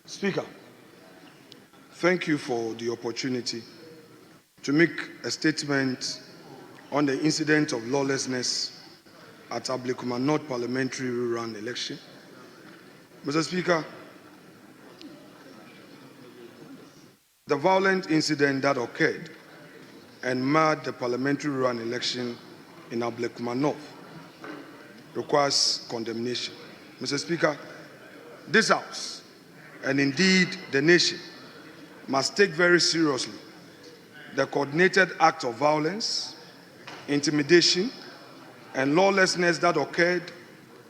Speaker, thank you for the opportunity to make a statement on the incident of lawlessness at Ablekuma North Parliamentary Rerun election. Mr. Speaker, the violent incident that occurred and marred the parliamentary rerun election in Ablekuma North requires condemnation. Mr. Speaker, this House, and indeed the nation, must take very seriously the coordinated act of violence, intimidation, and lawlessness that occurred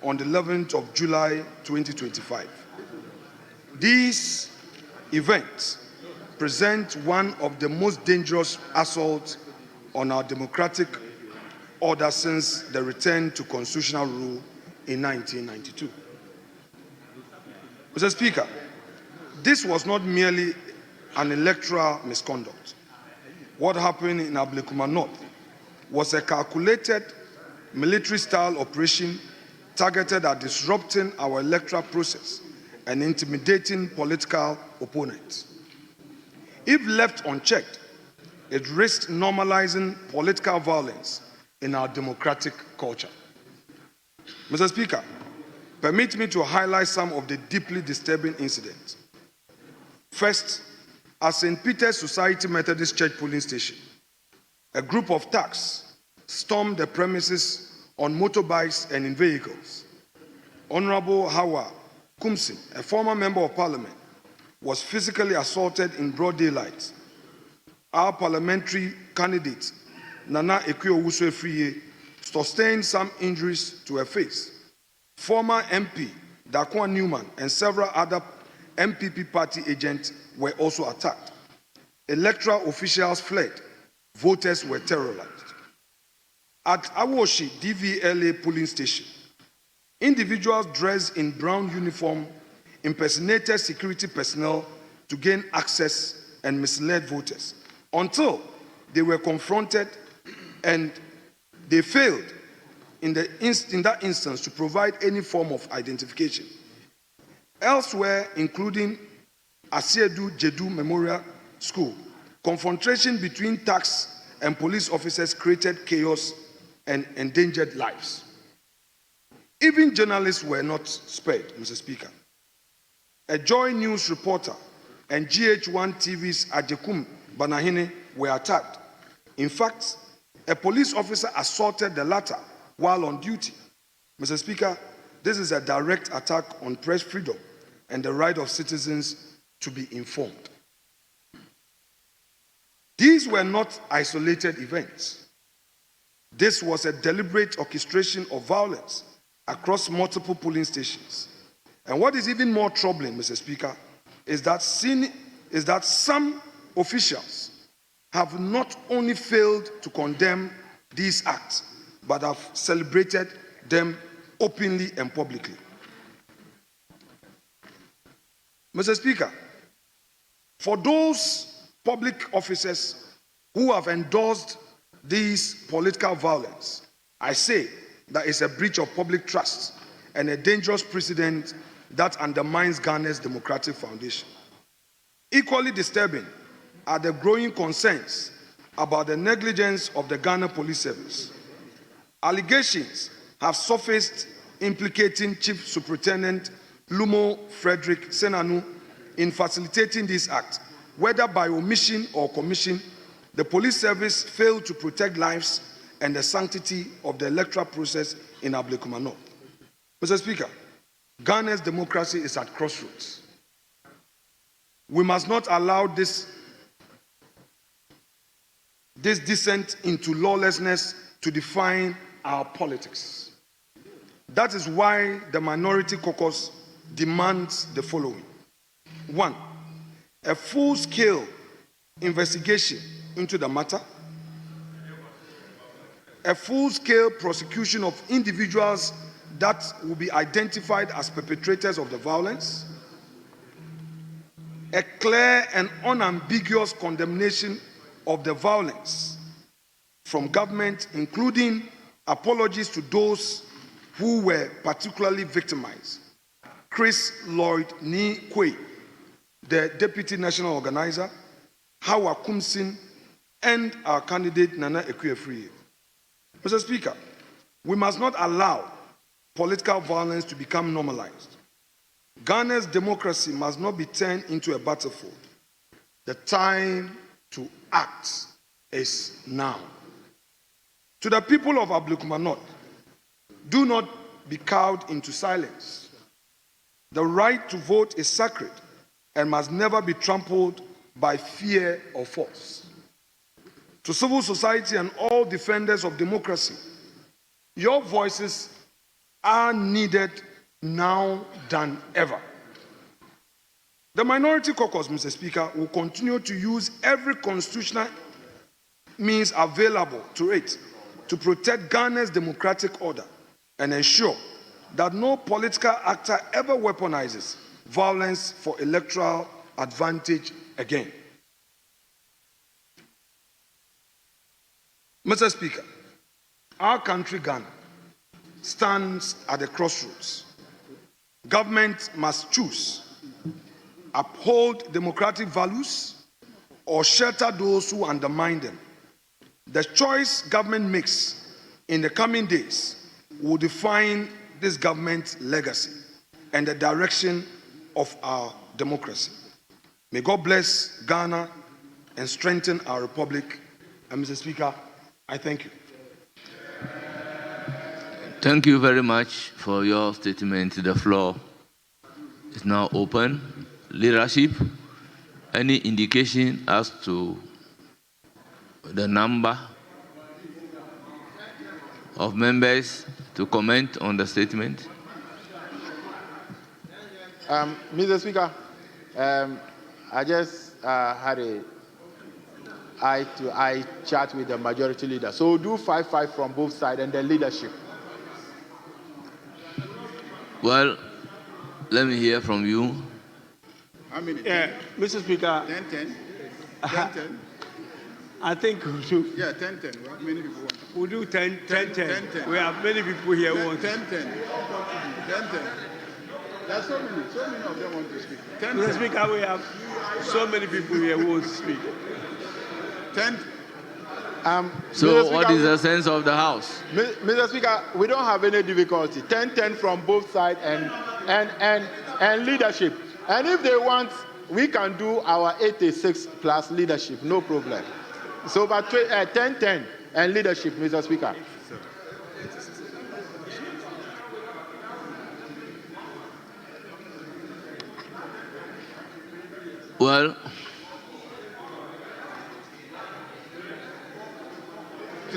on the 11th of July 2025. These events present one of the most dangerous assaults on our democratic order since the return to constitutional rule in 1992. Mr. Speaker, this was not merely an electoral misconduct. What happened in Ablekuma North was a calculated military-style operation targeted at disrupting our electoral process and intimidating political opponents. If left unchecked, it risked normalizing political violence in our democratic culture. Mr. Speaker, permit me to highlight some of the deeply disturbing incidents. First, at St. Peter's Society Methodist Church polling station, a group of thugs stormed the premises on motorbikes and in vehicles. Honorable Hawa Kumsin, a former member of parliament, was physically assaulted in broad daylight. Our parliamentary candidate, Nana Ekuo-Wusu-Efriye, sustained some injuries to her face. Former MP Dakwa Newman and several other MPP party agents were also attacked. Electoral officials fled. Voters were terrorized. At Awoshi DVLA polling station, individuals dressed in brown uniform impersonated security personnel to gain access and misled voters until they were confronted and they failed in that instance to provide any form of identification. Elsewhere, including Asiedu Jedu Memorial School, confrontation between thugs and police officers created chaos and endangered lives. Even journalists were not spared, Mr. Speaker. A Joy News reporter and GH1 TV's Ablekuma Banahine were attacked. In fact, a police officer assaulted the latter while on duty. Mr. Speaker, this is a direct attack on press freedom and the right of citizens to be informed. These were not isolated events. This was a deliberate orchestration of violence across multiple polling stations. And what is even more troubling, Mr. Speaker, is that some officials have not only failed to condemn these acts, but have celebrated them openly and publicly. Mr. Speaker, for those public officers who have endorsed this political violence, I say that it's a breach of public trust and a dangerous precedent that undermines Ghana's democratic foundation. Equally disturbing are the growing concerns about the negligence of the Ghana Police Service. Allegations have surfaced implicating Chief Superintendent Lumo Frederick Senanu in facilitating this act. Whether by omission or commission, the police service failed to protect lives and the sanctity of the electoral process in Ablekuma North. Mr. Speaker, Ghana's democracy is at crossroads. We must not allow this descent into lawlessness to define our politics. That is why the Minority Caucus demands the following. 1, a full-scale investigation into the matter, a full-scale prosecution of individuals that will be identified as perpetrators of the violence, a clear and unambiguous condemnation of the violence from government, including apologies to those who were particularly victimized. Chris Lloyd Ni Kwe, the Deputy National Organizer, Hawa Kumsin, and our candidate Nana Ekuefrie. Mr. Speaker, we must not allow political violence to become normalized. Ghana's democracy must not be turned into a battlefield. The time to act is now. To the people of Ablekuma North, do not be cowed into silence. The right to vote is sacred and must never be trampled by fear or force. To civil society and all defenders of democracy, your voices are needed now than ever. The Minority Caucus, Mr. Speaker, will continue to use every constitutional means available to it to protect Ghana's democratic order and ensure that no political actor ever weaponizes violence for electoral advantage again. Mr. Speaker, our country, Ghana, stands at the crossroads. Government must choose: uphold democratic values or shelter those who undermine them. The choice government makes in the coming days will define this government's legacy and the direction of our democracy. May God bless Ghana and strengthen our republic. And Mr. Speaker, I thank you. Thank you very much for your statement. The floor is now open. Leadership, any indication as to the number of members to comment on the statement? Mr. Speaker, I just had a eye-to-eye chat with the majority leader. So we'll do 5-5 from both sides and the leadership. Well, let me hear from you. How many? Mr. Speaker. 10-10. 10-10. I think we'll do. Yeah, 10-10. How many people want? We'll do 10-10. We have many people here who want 10-10. 10-10. There are so many of them want to speak. 10-10. Mr. Speaker, we have so many people here who want to speak. 10. So what is the sense of the House? Mr. Speaker, we don't have any difficulty. 10-10 from both sides and leadership. And if they want, we can do our 86 plus leadership, no problem. So, but 10-10 and leadership, Mr. Speaker. Well,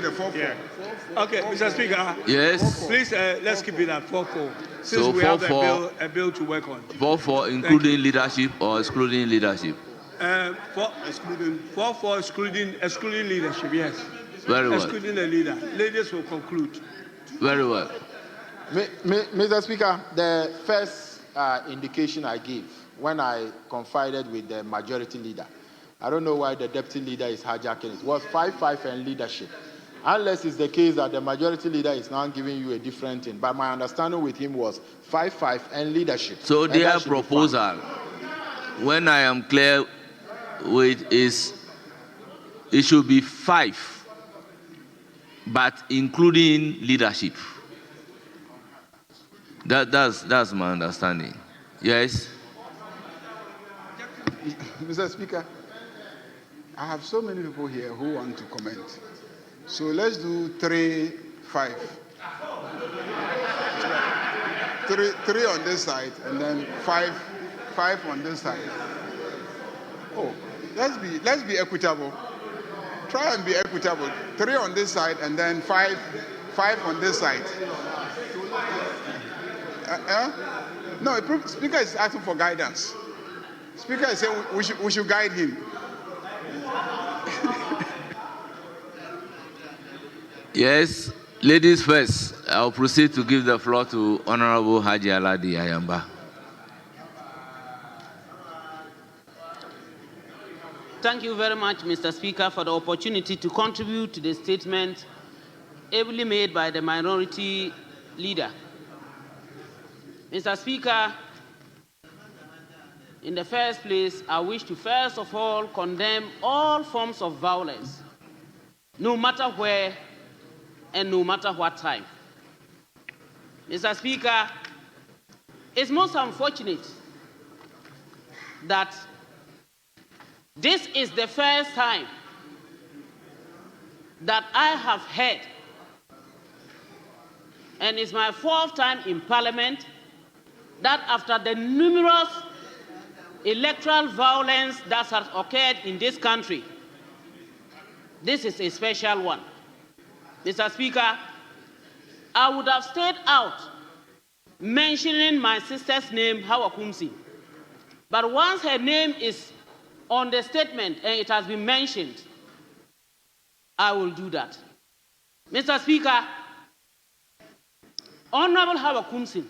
To the 4-4. Yeah. Okay, Mr. Speaker. yes. Please, let's keep it at 4-4. Since So we have 4-4. a bill to work on. 4-4 including leadership or excluding leadership? 4-4 excluding leadership, yes. Very well. Excluding the leader. Ladies will conclude. Very well. Mr. Speaker, the first indication I gave when I confided with the majority leader, I don't know why the deputy leader is hijacking it, was 5-5 and leadership. Unless it's the case that the majority leader is now giving you a different thing. But my understanding with him was 5-5 and leadership. So their proposal, when I am clear with, is it should be 5, but including leadership. That's my understanding. Yes? Mr. Speaker, I have so many people here who want to comment. So let's do 3-5. 3 on this side and then 5 on this side. Oh, let's be equitable. Try and be equitable. 3 on this side and then 5 on this side. No, Speaker is asking for guidance. Speaker is saying we should guide him. Yes, ladies first. I'll proceed to give the floor to Honorable Haji Aladi Ayamba. Thank you very much, Mr. Speaker, for the opportunity to contribute to the statement ably made by the minority leader. Mr. Speaker, In the first place, I wish to first of all condemn all forms of violence, no matter where and no matter what time. Mr. Speaker, it's most unfortunate that this is the first time that I have heard, and it's my 4th time in Parliament, that after the numerous electoral violence that has occurred in this country, this is a special one. Mr. Speaker, I would have stayed out mentioning my sister's name, Hawa Kumsi. But once her name is on the statement and it has been mentioned, I will do that. Mr. Speaker, Honorable Hawa Kumsi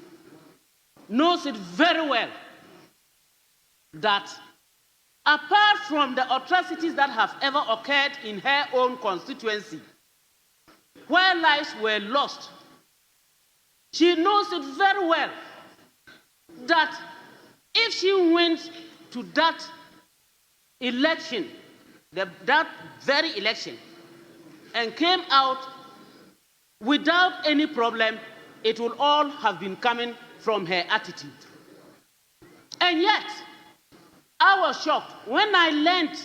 knows it very well that apart from the atrocities that have ever occurred in her own constituency, where lives were lost, she knows it very well that if she went to that election, that very election, and came out without any problem, it will all have been coming from her attitude. And yet, I was shocked when I learned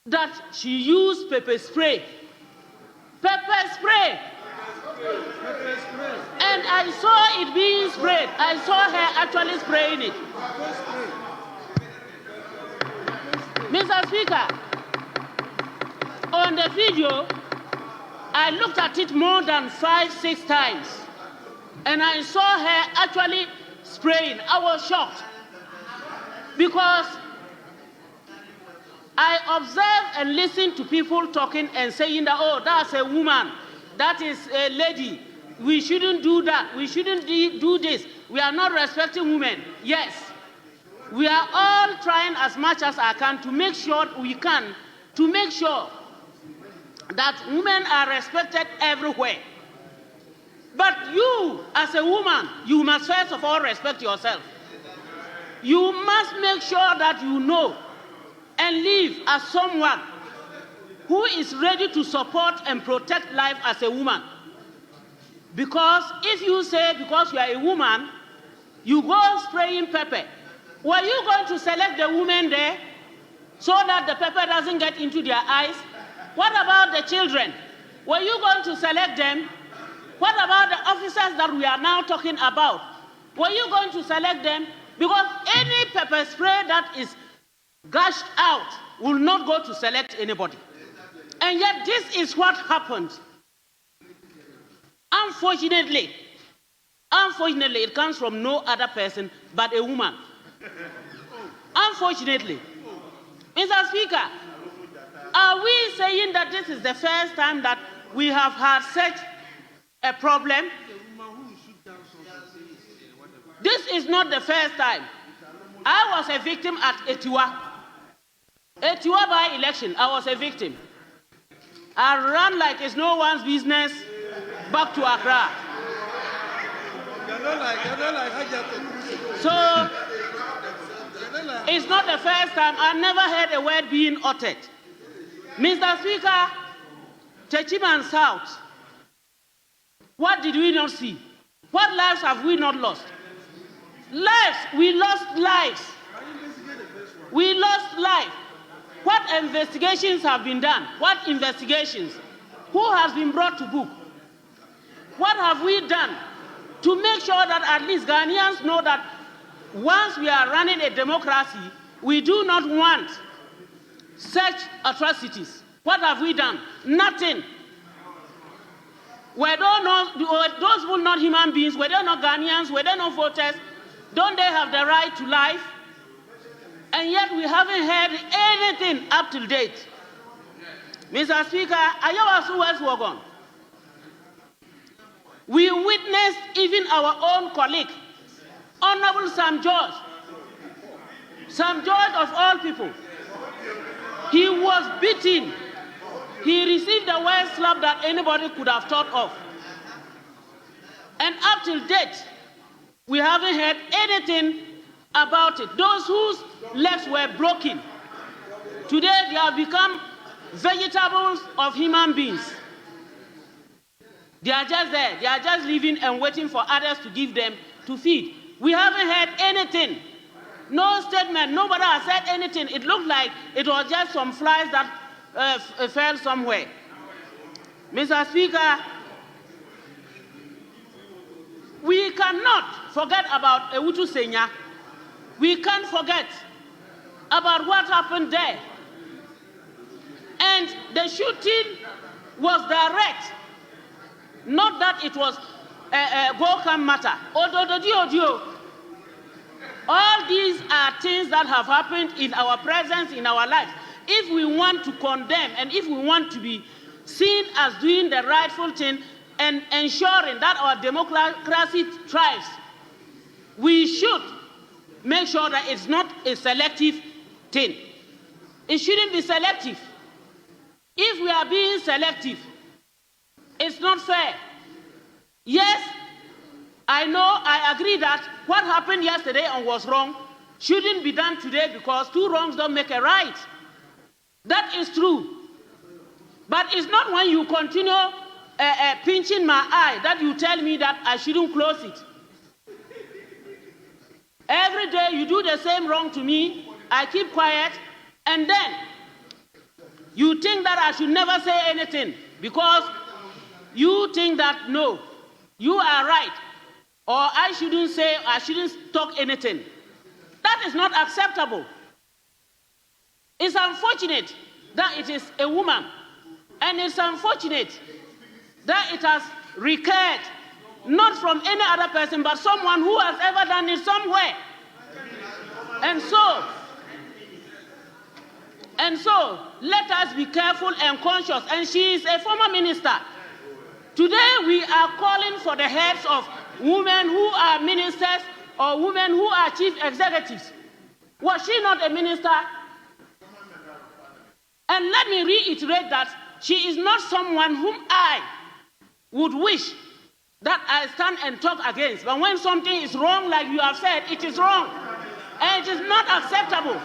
that she used pepper spray. Pepper spray! And I saw it being sprayed. I saw her actually spraying it. Mr. Speaker, on the video, I looked at it more than 5-6 times, and I saw her actually spraying. I was shocked because I observed and listened to people talking and saying that, oh, that's a woman, that is a lady, we shouldn't do that, we shouldn't do this, we are not respecting women. Yes, we are all trying as much as I can to make sure that women are respected everywhere. But you, as a woman, you must first of all respect yourself. You must make sure that you know and live as someone who is ready to support and protect life as a woman. Because if you say because you are a woman, you go spraying pepper, were you going to select the women there so that the pepper doesn't get into their eyes? What about the children? Were you going to select them? What about the officers that we are now talking about? Were you going to select them? Because any pepper spray that is gushed out will not go to select anybody. And yet this is what happened. Unfortunately, it comes from no other person but a woman. Unfortunately. Mr. Speaker, are we saying that this is the first time that we have had such a problem? This is not the first time. I was a victim at Etiwa by election. I was a victim. I ran like it's no one's business back to Accra. So, it's not the first time. I never heard a word being uttered. Mr. Speaker, Techiman South, what did we not see? What lives have we not lost? Lives, we lost lives. We lost life. What investigations have been done? What investigations? Who has been brought to book? What have we done to make sure that at least Ghanaians know that once we are running a democracy, we do not want such atrocities? What have we done? Nothing. Were those people not human beings? Were they not Ghanaians? Were they not voters? Don't they have the right to life? And yet we haven't heard anything up to date. Mr. Speaker, Ayawasu West Wagon. We witnessed even our own colleague, Honorable Sam George of all people. He was beaten. He received the worst slap that anybody could have thought of. And up till date, we haven't heard anything about it. Those whose legs were broken, today they have become vegetables of human beings. They are just there. They are just living and waiting for others to give them to feed. We haven't heard anything. No statement. Nobody has said anything. It looked like it was just some flies that fell somewhere. Mr. Speaker, we cannot forget about Ewutu Senya. We can't forget about what happened there. And the shooting was direct, not that it was a go-come matter. All these are things that have happened in our presence, in our lives. If we want to condemn and if we want to be seen as doing the rightful thing and ensuring that our democracy thrives, we should make sure that it's not a selective thing. It shouldn't be selective. If we are being selective, it's not fair. Yes, I know, I agree that what happened yesterday and was wrong shouldn't be done today because two wrongs don't make a right. That is true. But it's not when you continue pinching my eye that you tell me that I shouldn't close it. Every day you do the same wrong to me, I keep quiet, and then you think that I should never say anything because you think that, no, you are right, or I shouldn't talk anything. That is not acceptable. It's unfortunate that it is a woman, and it's unfortunate that it has recurred, not from any other person, but someone who has ever done it somewhere. And so, let us be careful and conscious. And she is a former minister. Today, we are calling for the heads of women who are ministers or women who are chief executives. Was she not a minister? And let me reiterate that she is not someone whom I would wish that I stand and talk against. But when something is wrong, like you have said, it is wrong. And it is not acceptable.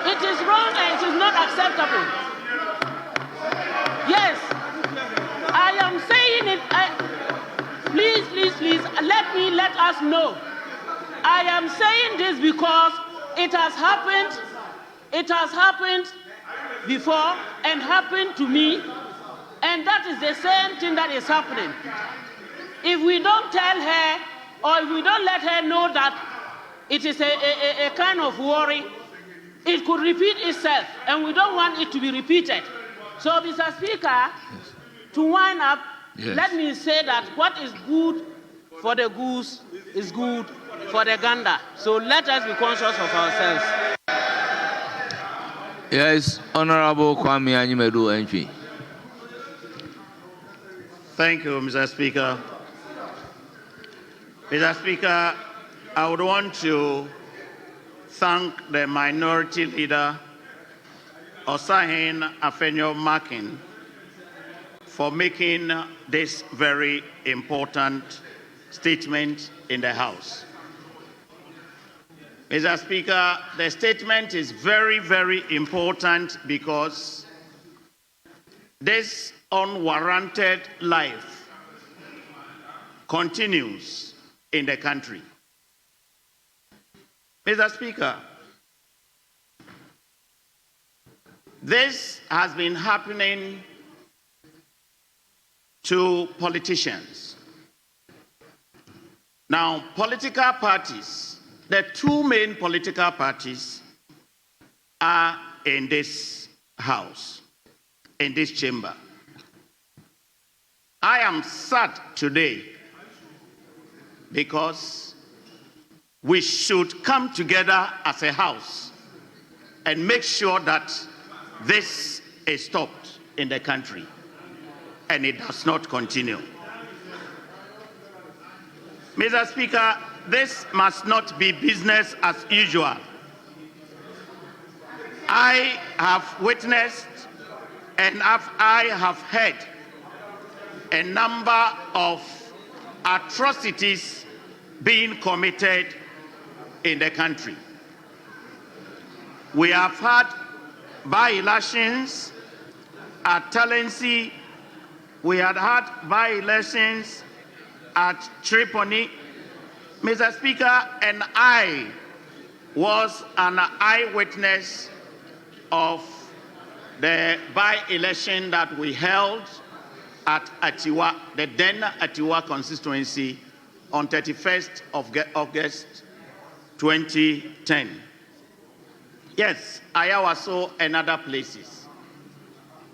It is wrong and it is not acceptable. Yes, I am saying it. Please, let us know. I am saying this because it has happened. It has happened before and happened to me. And that is the same thing that is happening. If we don't tell her or if we don't let her know that it is a kind of worry, it could repeat itself, and we don't want it to be repeated. So, Mr. Speaker, to wind up, let me say that what is good for the goose is good for the gander. So let us be conscious of ourselves. Yes, Honorable Kwame Anyimedu MP. Thank you, Mr. Speaker. Mr. Speaker, I would want to thank the Minority Leader, Osahin Afenyo-Markin, for making this very important statement in the House. Mr. Speaker, the statement is very, very important because this unwarranted life continues in the country. Mr. Speaker, this has been happening to politicians. Now, political parties, the two main political parties are in this house, in this chamber. I am sad today because we should come together as a house and make sure that this is stopped in the country and it does not continue. Mr. Speaker, this must not be business as usual. I have witnessed and I have heard a number of atrocities being committed in the country. We have had by-elections at Talensi. We had by-elections at Tripoli. Mr. Speaker, and I was an eyewitness of the by-election that we held at Atiwa, the then Atiwa constituency, on 31st of August 2010. Yes, Ayawaso and other places.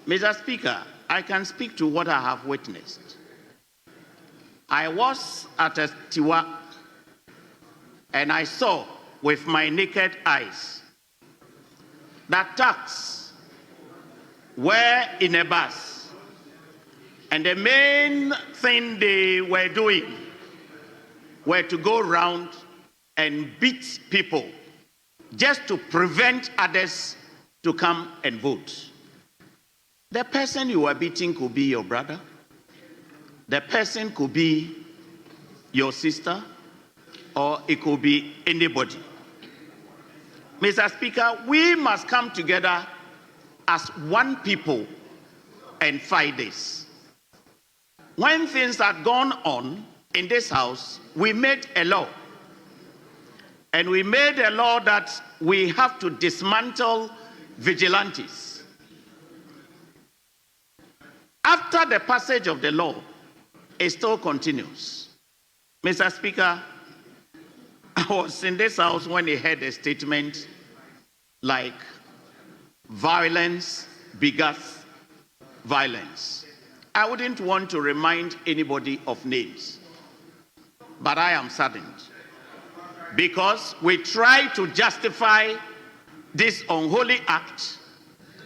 Mr. Speaker, I can speak to what I have witnessed. I was at Atiwa and I saw with my naked eyes that thugs were in a bus, and the main thing they were doing were to go around and beat people just to prevent others to come and vote. The person you were beating could be your brother. The person could be your sister, or it could be anybody. Mr. Speaker, we must come together as one people and fight this. When things had gone on in this house, we made a law. And we made a law that we have to dismantle vigilantes. After the passage of the law, it still continues. Mr. Speaker, I was in this house when he heard a statement like, violence begets violence. I wouldn't want to remind anybody of names, but I am saddened because we try to justify this unholy act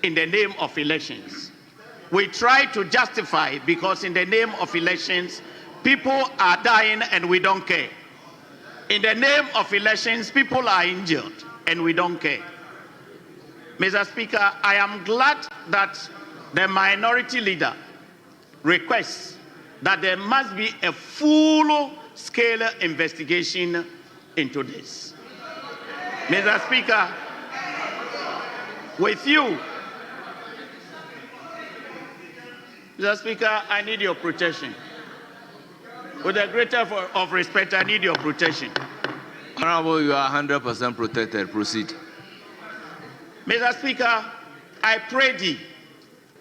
in the name of elections. We try to justify because in the name of elections, people are dying and we don't care. In the name of elections, people are injured and we don't care. Mr. Speaker, I am glad that the minority leader requests that there must be a full-scale investigation into this. Mr. Speaker, with you, Mr. Speaker, I need your protection. With the greatest of respect, I need your protection. Honorable, you are 100% protected. Proceed. Mr. Speaker, I pray thee,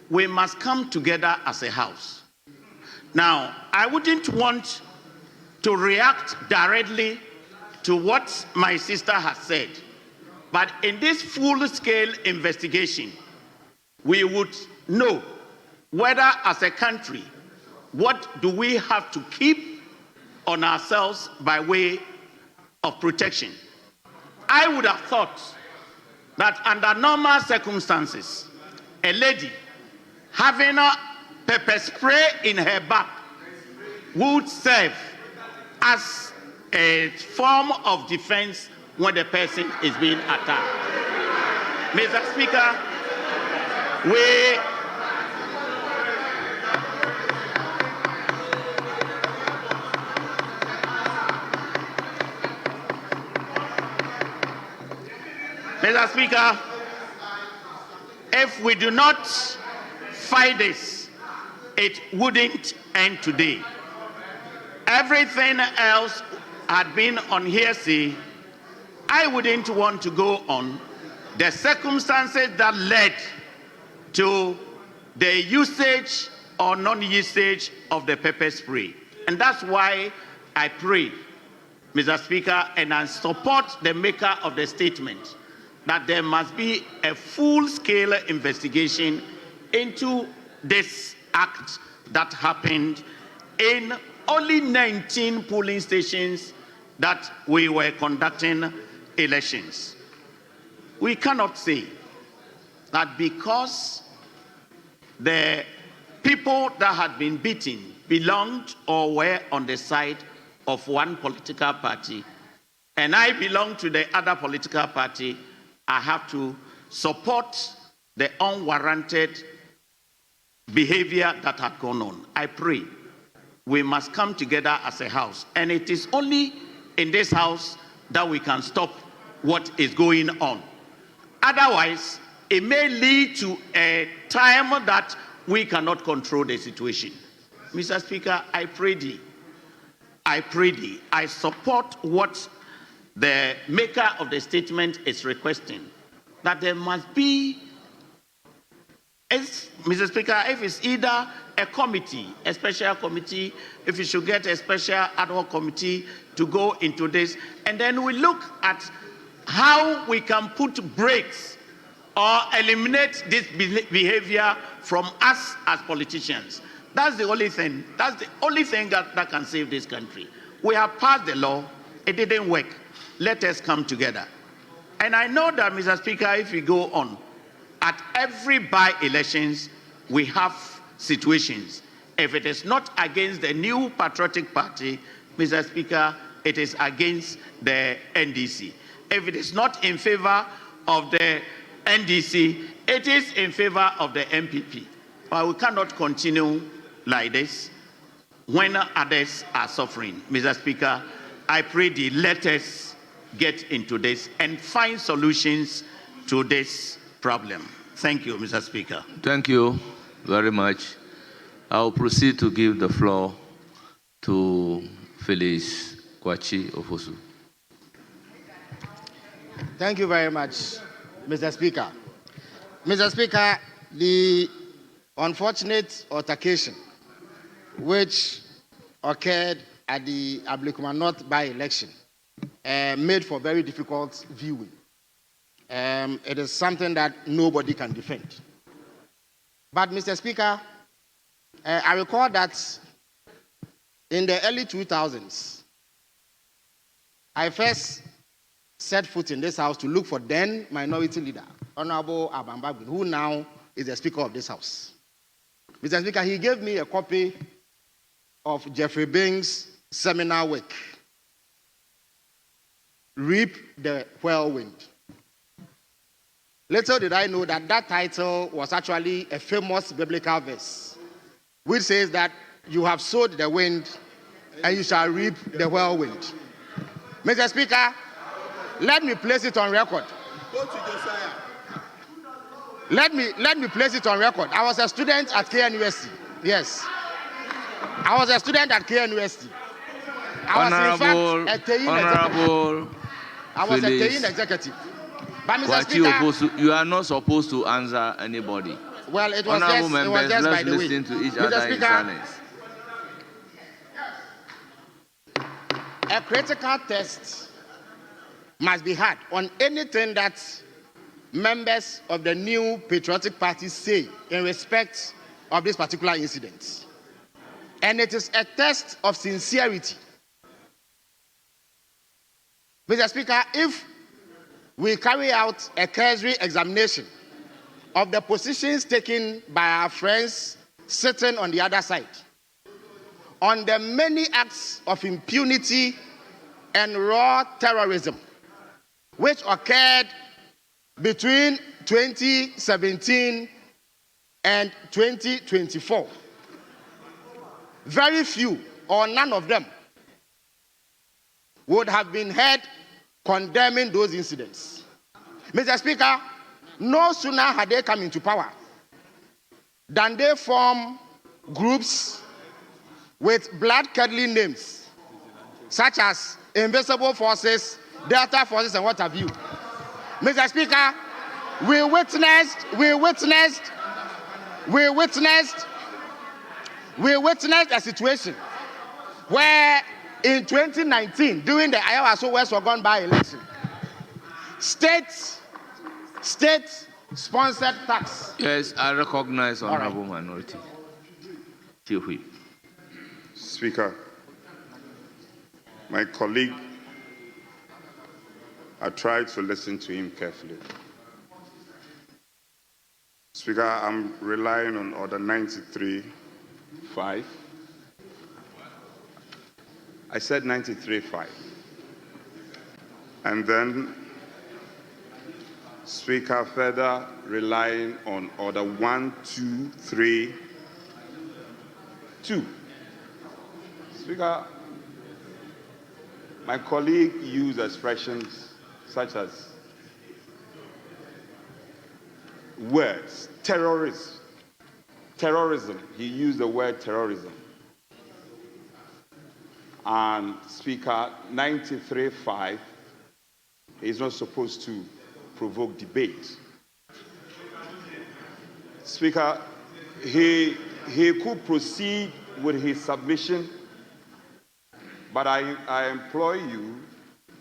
we must come together as a house. Now, I wouldn't want to react directly to what my sister has said, but in this full-scale investigation, we would know whether as a country, what do we have to keep on ourselves by way of protection. I would have thought that under normal circumstances, a lady having a pepper spray in her back would serve as a form of defense when the person is being attacked. Mr. Speaker, Mr. Speaker, if we do not fight this, it wouldn't end today. Everything else had been on hearsay. I wouldn't want to go on the circumstances that led to the usage or non-usage of the pepper spray. And that's why I pray, Mr. Speaker, and I support the maker of the statement that there must be a full-scale investigation into this act that happened in only 19 polling stations that we were conducting elections. We cannot say that because the people that had been beaten belonged or were on the side of one political party, and I belong to the other political party, I have to support the unwarranted behavior that had gone on. I pray we must come together as a house. And it is only in this house that we can stop what is going on. Otherwise, it may lead to a time that we cannot control the situation. Mr. Speaker, I pray thee, I support what the maker of the statement is requesting, that there must be, Mr. Speaker, if it's either a committee, a special committee, if you should get a special ad hoc committee to go into this, and then we look at how we can put brakes or eliminate this behavior from us as politicians. That's the only thing. That's the only thing that can save this country. We have passed the law. It didn't work. Let us come together. And I know that, Mr. Speaker, if we go on, at every by-elections, we have situations. If it is not against the New Patriotic Party, Mr. Speaker, it is against the NDC. If it is not in favor of the NDC, it is in favor of the MPP. But we cannot continue like this when others are suffering. Mr. Speaker, I pray thee, let us get into this and find solutions to this problem. Thank you, Mr. Speaker. Thank you very much. I'll proceed to give the floor to Phyllis Kwachi Ofosu. Thank you very much, Mr. Speaker. Mr. Speaker, the unfortunate altercation which occurred at the Ablekuma North by-election made for very difficult viewing. It is something that nobody can defend. But, Mr. Speaker, I recall that in the early 2000s, I first set foot in this house to look for then minority leader, Honorable Abambagbe, who now is the Speaker of this House. Mr. Speaker, he gave me a copy of Jeffrey Bing's seminal work, Reap the Whirlwind. Little did I know that that title was actually a famous biblical verse, which says that you have sowed the wind and you shall reap the whirlwind. Mr. Speaker, let me place it on record. Go to Josiah. Let me place it on record. I was a student at KNUST. Yes. I was a student at KNUST. Honorable I was a Teyin executive. But Mr. Speaker, you are not supposed to answer anybody. Well, it was Honorable just, members, it was just let's by the way. listen to each Mr. other Speaker, in silence. A critical test must be had on anything that members of the New Patriotic Party say in respect of this particular incident. And it is a test of sincerity. Mr. Speaker, if we carry out a cursory examination of the positions taken by our friends sitting on the other side on the many acts of impunity and raw terrorism which occurred between 2017 and 2024, very few or none of them would have been heard condemning those incidents. Mr. Speaker, no sooner had they come into power than they form groups with blood-curdling names, such as Invisible Forces, Delta Forces, and what have you. Mr. Speaker, we witnessed a situation where in 2019, during the Ayawaso West Ogun by-election, state-sponsored tax. Yes, I recognize Honorable Minority. Speaker, my colleague, I tried to listen to him carefully. Speaker, I'm relying on Order 93.5. I said 93.5. And then, Speaker, further relying on Order 1232. Speaker, My colleague used expressions such as words, terrorism. He used the word terrorism. And Speaker, 93.5 is not supposed to provoke debate. Speaker, he could proceed with his submission, but I implore you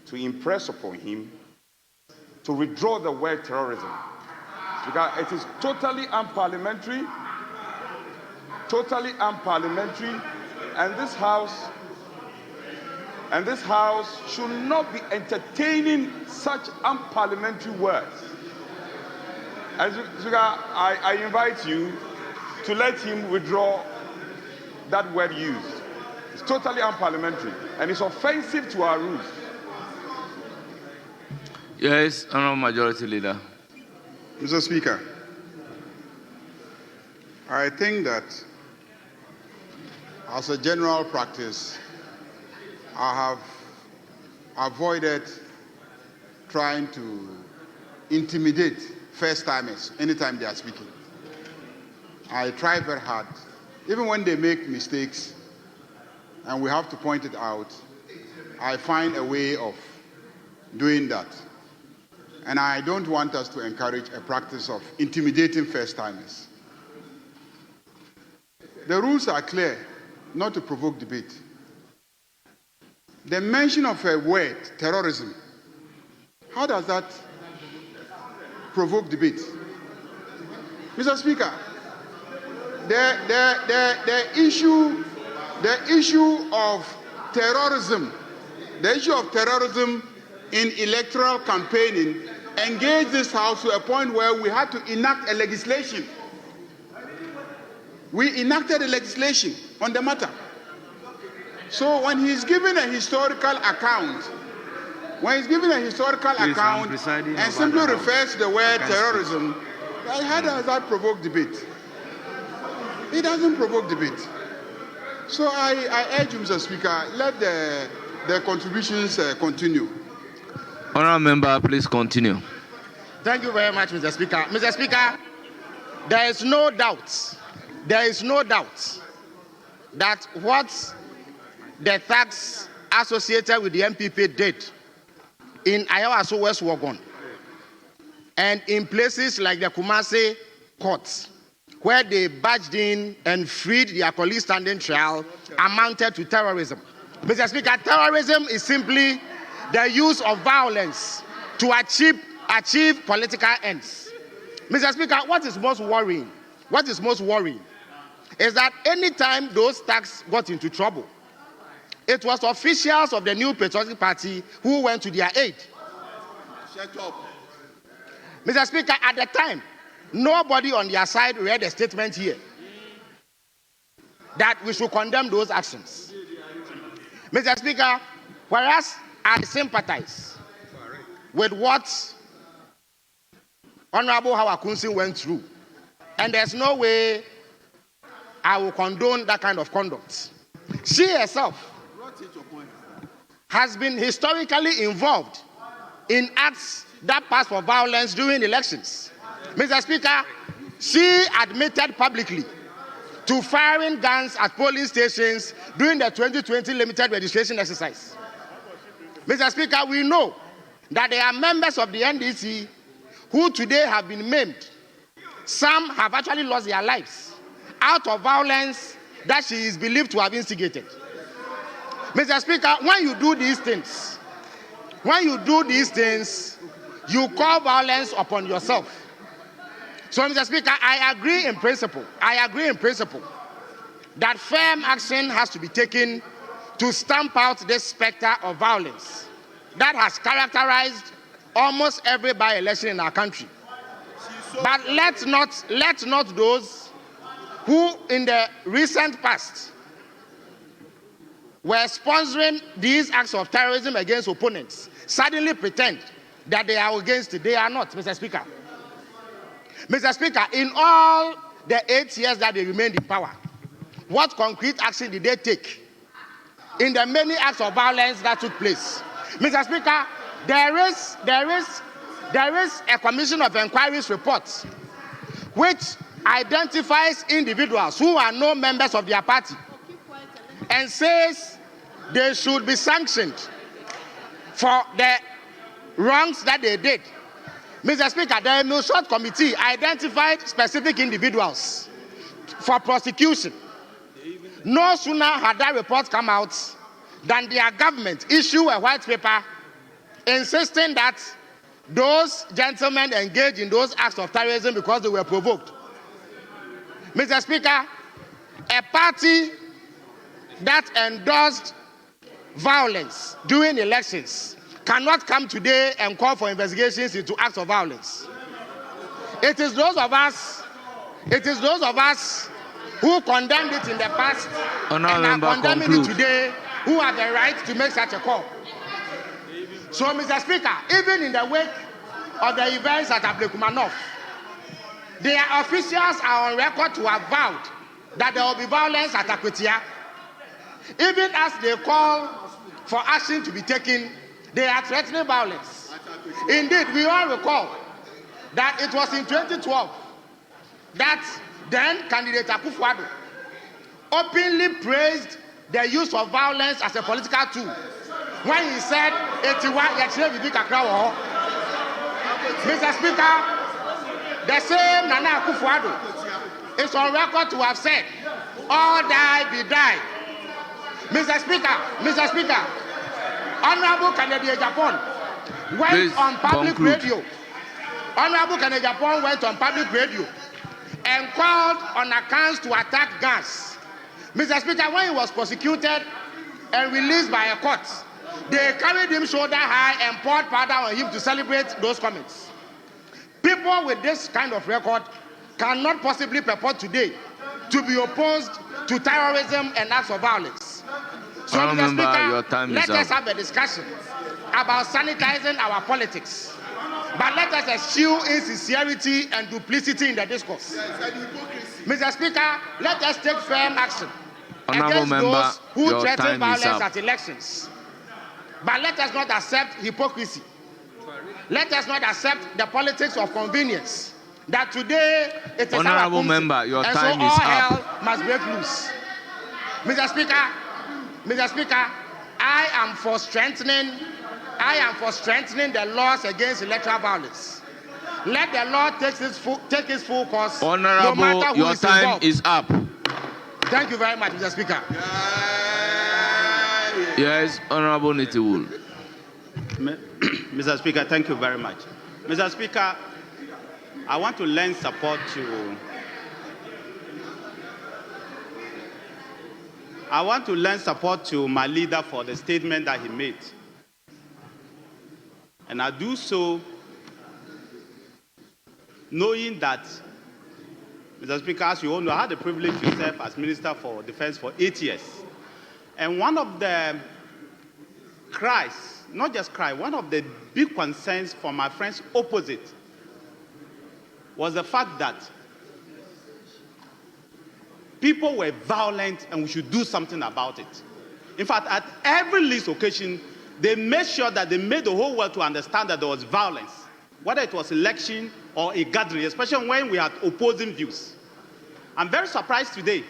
to impress upon him to withdraw the word terrorism. Because it is totally unparliamentary, and this house should not be entertaining such unparliamentary words. And Speaker, I invite you to let him withdraw that word used. It's totally unparliamentary and it's offensive to our rules. Yes, Honourable Majority Leader. Mr. Speaker, I think that as a general practice, I have avoided trying to intimidate first-timers anytime they are speaking. I try very hard, even when they make mistakes and we have to point it out, I find a way of doing that. And I don't want us to encourage a practice of intimidating first-timers. The rules are clear, not to provoke debate. The mention of a word, terrorism, how does that provoke debate? Mr. Speaker, the issue of terrorism in electoral campaigning engaged this House to a point where we had to enact a legislation. We enacted a legislation on the matter. So when he's given a historical account, and simply refers to the word terrorism, how does that provoke debate? It doesn't provoke debate. So I urge you, Mr. Speaker, let the contributions continue. Honourable Member, please continue. Thank you very much, Mr. Speaker. Mr. Speaker, there is no doubt that what the thugs associated with the MPP did in Ayawaso West Wagon and in places like the Kumasi courts, where they barged in and freed their colleagues standing trial, amounted to terrorism. Mr. Speaker, terrorism is simply the use of violence to achieve political ends. Mr. Speaker, what is most worrying is that anytime those thugs got into trouble, it was officials of the New Patriotic Party who went to their aid. Shut up. Mr. Speaker, at the time, nobody on their side read a statement here that we should condemn those actions. Mr. Speaker, whereas I sympathize with what Honorable Howard Kunsin went through, and there's no way I will condone that kind of conduct. She herself has been historically involved in acts that pass for violence during elections. Mr. Speaker, she admitted publicly to firing guns at polling stations during the 2020 limited registration exercise. Mr. Speaker, we know that there are members of the NDC who today have been maimed. Some have actually lost their lives out of violence that she is believed to have instigated. Mr. Speaker, when you do these things, you call violence upon yourself. So, Mr. Speaker, I agree in principle that firm action has to be taken to stamp out this specter of violence that has characterized almost every by-election in our country. But let not those who in the recent past were sponsoring these acts of terrorism against opponents suddenly pretend that they are against it. They are not, Mr. Speaker. Mr. Speaker, in all the 8 years that they remained in power, what concrete action did they take in the many acts of violence that took place. Mr. Speaker, there is a Commission of Inquiries report which identifies individuals who are no members of their party and says they should be sanctioned for the wrongs that they did. Mr. Speaker, the Emil Short Committee identified specific individuals for prosecution. No sooner had that report come out than their government issued a white paper insisting that those gentlemen engaged in those acts of terrorism because they were provoked. Mr. Speaker, a party that endorsed violence during elections cannot come today and call for investigations into acts of violence. It is those of us who condemned it in the past and are condemning it today who have the right to make such a call. So, Mr. Speaker, even in the wake of the events at Ablekuma North, their officials are on record to have vowed that there will be violence at Akwetia. Even as they call for action to be taken, they are threatening violence. Indeed, we all recall that it was in 2012 that then candidate Akufo-Addo openly praised the use of violence as a political tool when he said, Mr. Speaker, the same Nana Akufo-Addo is on record to have said, all die be die. Mr. Speaker, Honorable Kennedy Japan went on public radio. Honorable Kennedy Japan went on public radio and called on accounts to attack gas. Mr. Speaker, when he was prosecuted and released by a court, they carried him shoulder high and poured powder on him to celebrate those comments. People with this kind of record cannot possibly purport today to be opposed to terrorism and acts of violence. So, Mr. Speaker, let us have a discussion about sanitizing our politics. But let us eschew insincerity and duplicity in the discourse. Mr. Speaker, let us take firm action against those who threaten violence at elections. But let us not accept hypocrisy. Let us not accept the politics of convenience. That today it is Honorable member, your and time so is all up. hell must break loose. Mr. Speaker, I am for strengthening the laws against electoral violence. Let the law take its full course. Honorable, no matter who your is time involved. is up. Thank you very much, Mr. Speaker. Yes, Honorable Nitiwul. Mr. Speaker, thank you very much. Mr. Speaker, I want to lend support to my leader for the statement that he made. And I do so knowing that, Mr. Speaker, as you all know, I had the privilege to serve as Minister for Defense for 8 years. And one of the cries, not just cry, one of the big concerns for my friends opposite was the fact that people were violent and we should do something about it. In fact, at every least occasion, they made sure that they made the whole world to understand that there was violence, whether it was election or a gathering, especially when we had opposing views. I'm very surprised today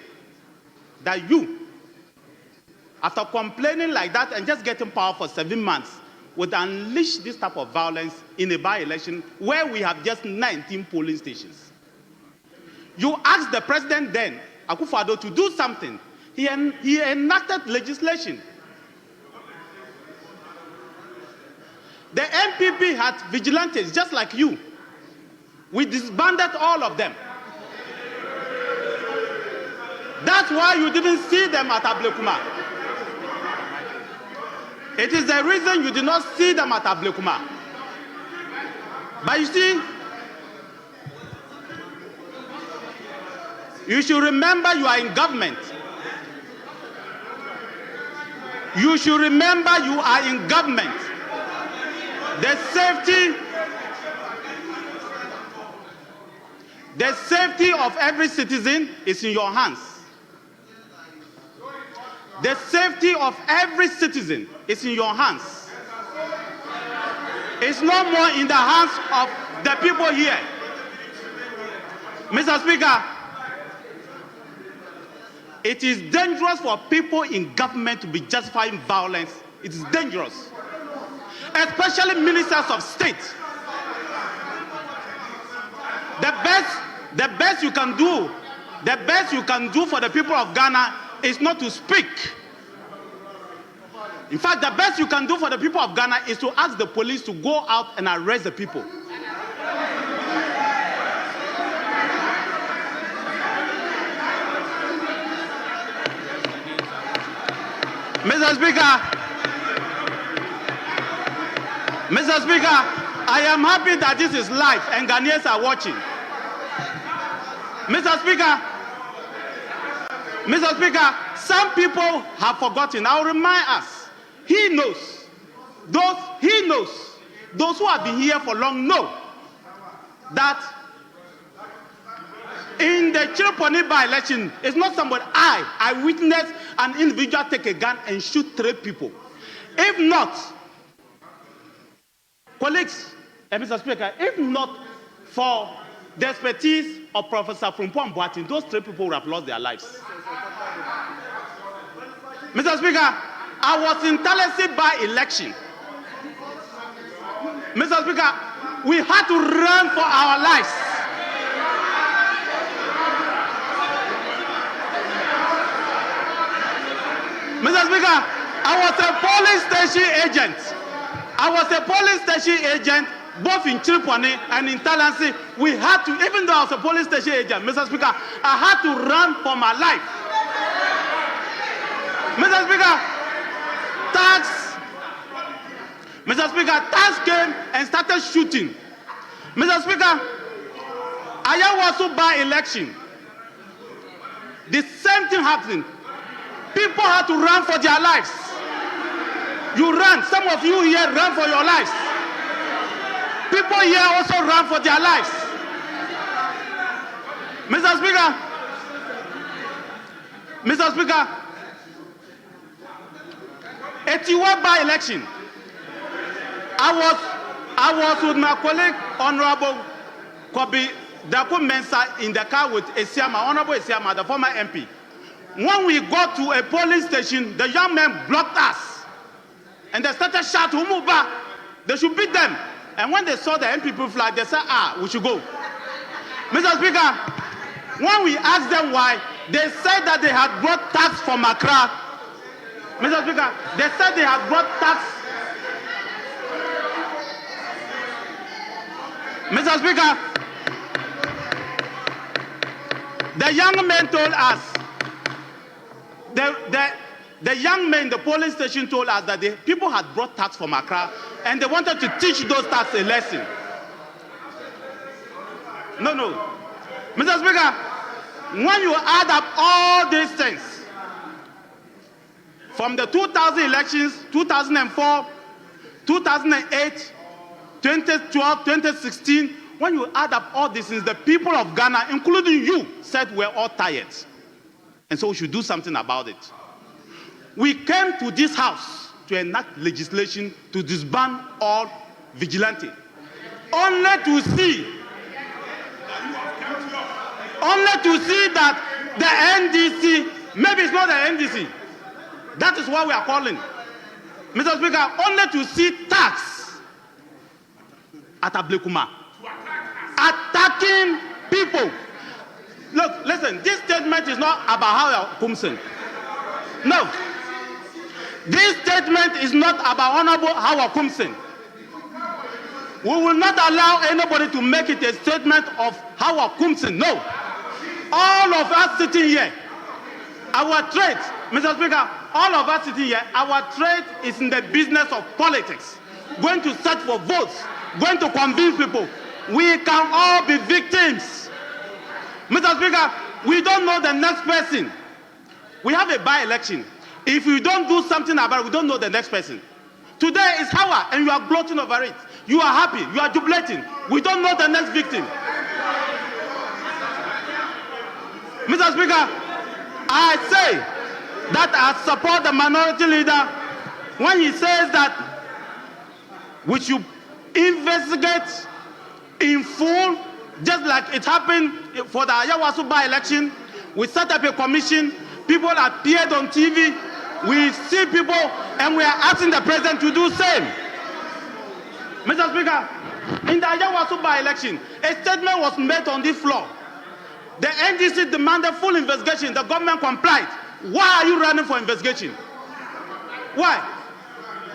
that you, after complaining like that and just getting power for 7 months, would unleash this type of violence in a by-election where we have just 19 polling stations. You asked the president then, Akufo-Addo, to do something. He enacted legislation. The MPP had vigilantes just like you. We disbanded all of them. That's why you didn't see them at Ablekuma. It is the reason you did not see them at Ablekuma. But you see, you should remember you are in government. You should remember you are in government. The safety of every citizen is in your hands. The safety of every citizen is in your hands. It's no more in the hands of the people here. Mr. Speaker, it is dangerous for people in government to be justifying violence. It is dangerous, especially ministers of state. The best you can do for the people of Ghana is not to speak. In fact, the best you can do for the people of Ghana is to ask the police to go out and arrest the people. Mr. Speaker, I am happy that this is live and Ghanaians are watching. Mr. Speaker, some people have forgotten. I'll remind us. He knows. Those who have been here for long know that in the Chiriponi by-election, it's not somebody. I witnessed an individual take a gun and shoot 3 people. If not, colleagues, and Mr. Speaker, if not for the expertise of Professor Frumpong Boateng, those 3 people would have lost their lives. Mr. Speaker, I was in Tallahassee by-election. Mr. Speaker, we had to run for our lives. Mr. Speaker, I was a police station agent. Both in Chiriponi and in Tallahassee. We had to, even though I was a police station agent, Mr. Speaker, I had to run for my life. Mr. Speaker, thugs came and started shooting. Mr. Speaker, Ayawaso by-election, the same thing happened. People had to run for their lives. You ran. Some of you here ran for your lives. People here also ran for their lives. Mr. Speaker, 81 by-election. I was with my colleague, Honorable Kobi Daku Mensah, in the car with Honorable Esiama, the former MP. When we got to a police station, the young men blocked us. And they started shouting, Umuba, they should beat them. And when they saw the MPP flag, they said, we should go. Mr. Speaker, when we asked them why, they said that they had brought tax from Accra. Mr. Speaker, they said they had brought tax. Mr. Speaker, the young men told us, the young men in the police station told us that the people had brought tax from Accra and they wanted to teach those tax a lesson. No. Mr. Speaker, when you add up all these things, from the 2000 elections, 2004, 2008, 2012, 2016, when you add up all these things, the people of Ghana, including you, said we're all tired. And so we should do something about it. We came to this house to enact legislation to disband all vigilante. Only to see that the NDC, maybe it's not the NDC, that is what we are calling. Mr. Speaker, only to see tax at Ablekuma, attacking people. Look, listen, this statement is not about Howard Kumsen. No. This statement is not about Honorable Howard Kumsen. We will not allow anybody to make it a statement of Howard Kumsen. No. All of us sitting here, our trade, Mr. Speaker, all of us sitting here, our trade is in the business of politics. Going to search for votes, going to convince people. We can all be victims. Mr. Speaker, we don't know the next person. We have a by-election. If we don't do something about it, we don't know the next person. Today is Howard, and you are gloating over it. You are happy, you are jubilating. We don't know the next victim. Mr. Speaker, I say that I support the minority leader when he says that we should investigate in full, just like it happened for the Ayawaso by-election. We set up a commission, people appeared on TV, we see people, and we are asking the president to do the same. Mr. Speaker, in the Ayawaso by-election, a statement was made on this floor. The NDC demanded full investigation. The government complied. Why are you running for investigation? Why?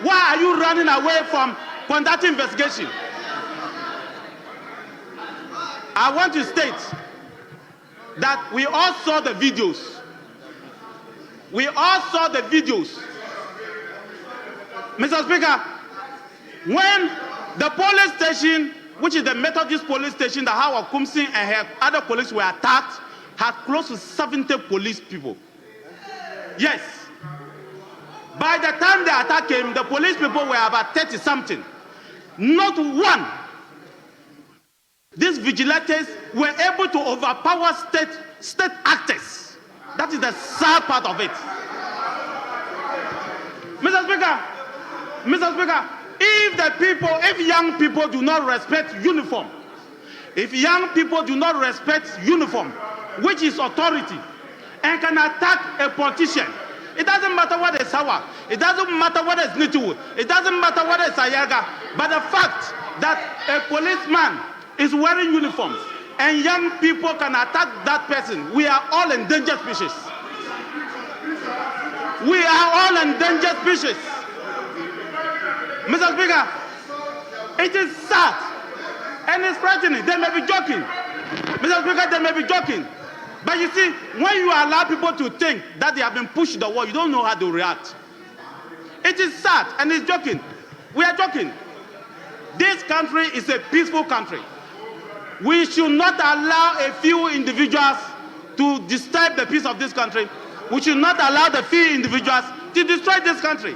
Why are you running away from conducting investigation? I want to state that we all saw the videos. We all saw the videos. Mr. Speaker, when the police station, which is the Methodist police station that Howard Kumsin and her other colleagues were attacked, had close to 70 police people. Yes. By the time the attack came, the police people were about 30-something. Not one. These vigilantes were able to overpower state actors. That is the sad part of it. Mr. Speaker, if young people do not respect uniform, if young people do not respect uniform, which is authority, and can attack a politician, it doesn't matter what is Sawa, it doesn't matter what is Nituwu, it doesn't matter what is Ayaga, but the fact that a policeman is wearing uniforms and young people can attack that person, we are all endangered species. We are all endangered species. Mr. Speaker, it is sad and it's frightening. They may be joking. Mr. Speaker, they may be joking. But you see, when you allow people to think that they have been pushed to the wall, you don't know how to react. It is sad and it's joking. We are joking. This country is a peaceful country. We should not allow a few individuals to disturb the peace of this country. We should not allow the few individuals to destroy this country.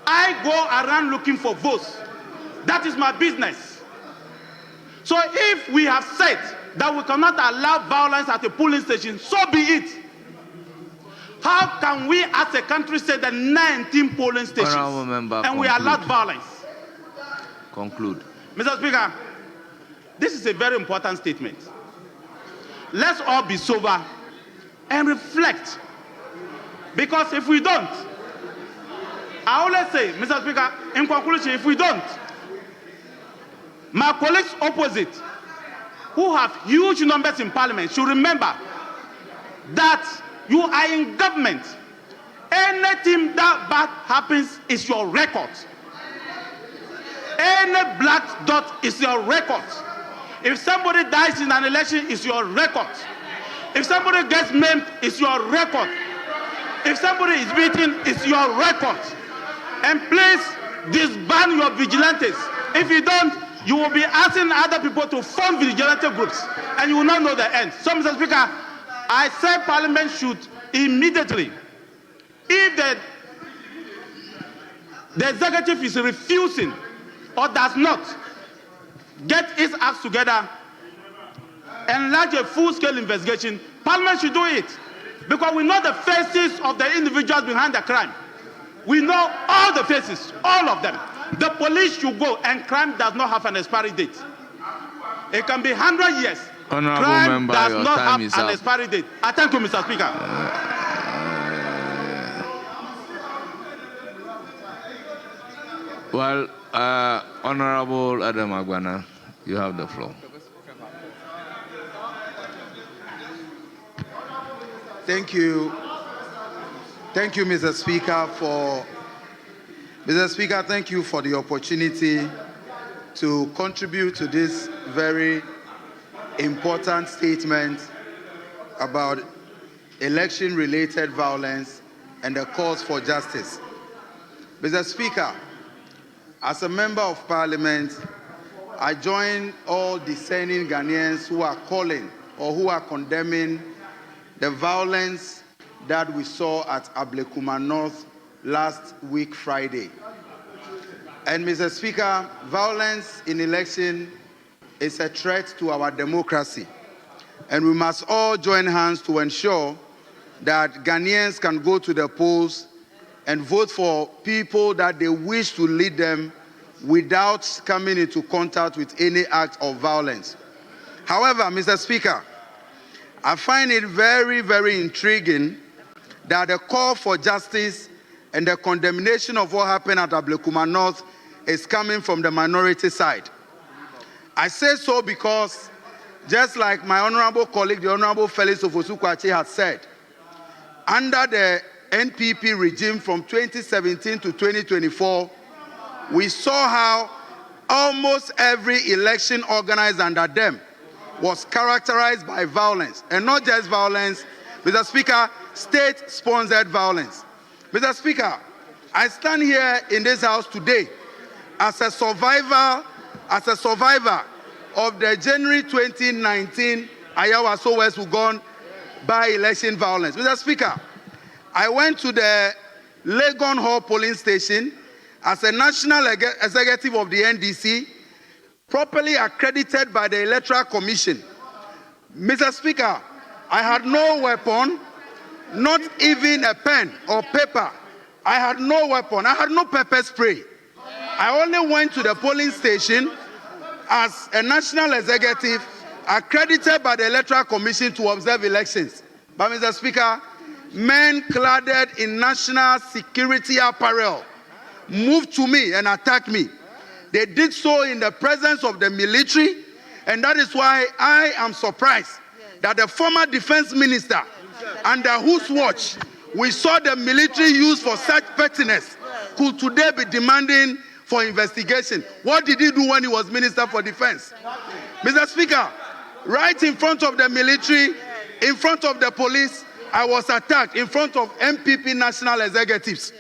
I go around looking for votes. That is my business. So if we have said that we cannot allow violence at a polling station, so be it. How can we as a country say that 19 polling stations and we allowed violence? Conclude. Mr. Speaker, this is a very important statement. Let's all be sober and reflect. Because if we don't, I always say, Mr. Speaker, in conclusion, if we don't, my colleagues opposite, who have huge numbers in parliament, should remember that you are in government. Anything that bad happens is your record. Any black dot is your record. If somebody dies in an election, it's your record. If somebody gets maimed, it's your record. If somebody is beaten, it's your record. And please disband your vigilantes. If you don't, you will be asking other people to form vigilante groups, and you will not know the end. So, Mr. Speaker, I say Parliament should immediately, if the executive is refusing or does not get its acts together and launch a full-scale investigation, Parliament should do it. Because we know the faces of the individuals behind the crime. We know all the faces, all of them. The police should go, and crime does not have an expiry date. It can be 100 years. Honorable crime member, does your not time have is an up. expiry date. I thank you, Mr. Speaker. Well, Honorable Adam Agwana, you have the floor. Thank you. Thank you, Mr. Speaker, thank you for the opportunity to contribute to this very important statement about election-related violence and the calls for justice. Mr. Speaker, as a member of Parliament, I join all discerning Ghanaians who are calling or who are condemning the violence that we saw at Ablekuma North last week, Friday. And Mr. Speaker, violence in election is a threat to our democracy. And we must all join hands to ensure that Ghanaians can go to the polls and vote for people that they wish to lead them without coming into contact with any act of violence. However, Mr. Speaker, I find it very, very intriguing that the call for justice and the condemnation of what happened at Ablekuma North is coming from the minority side. I say so because, just like my honorable colleague, the Honorable Felix Ofosu-Kwakye, has said, under the NPP regime from 2017 to 2024, we saw how almost every election organized under them was characterized by violence, and not just violence, Mr. Speaker, state-sponsored violence. Mr. Speaker, I stand here in this house today as a survivor of the January 2019 Ayawaso West Wugon by-election violence. Mr. Speaker, I went to the Legon Hall polling station as a national executive of the NDC, properly accredited by the Electoral Commission. Mr. Speaker, I had no weapon, not even a pen or paper. I had no weapon. I had no pepper spray. I only went to the polling station as a national executive accredited by the Electoral Commission to observe elections. But, Mr. Speaker, men cladded in national security apparel moved to me and attacked me. They did so in the presence of the military, and that is why I am surprised that the former defense minister, under whose watch we saw the military used for such pettiness, could today be demanding for investigation. What did he do when he was Minister for Defense? Mr. Speaker, right in front of the military, in front of the police, I was attacked in front of MPP national executives.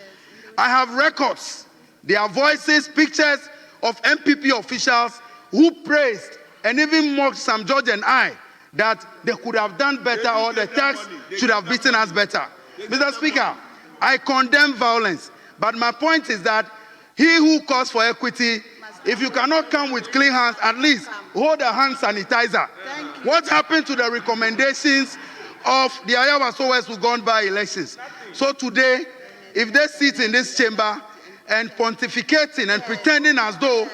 I have records, their voices, pictures of MPP officials who praised and even mocked Sam George and I that they could have done better or the tax should have beaten us better. Mr. Speaker, I condemn violence, but my point is that he who calls for equity, if you cannot come with clean hands, at least hold a hand sanitizer. What happened to the recommendations of the Ayawaso West Wugon by elections? So today, if they sit in this chamber and pontificating and pretending as though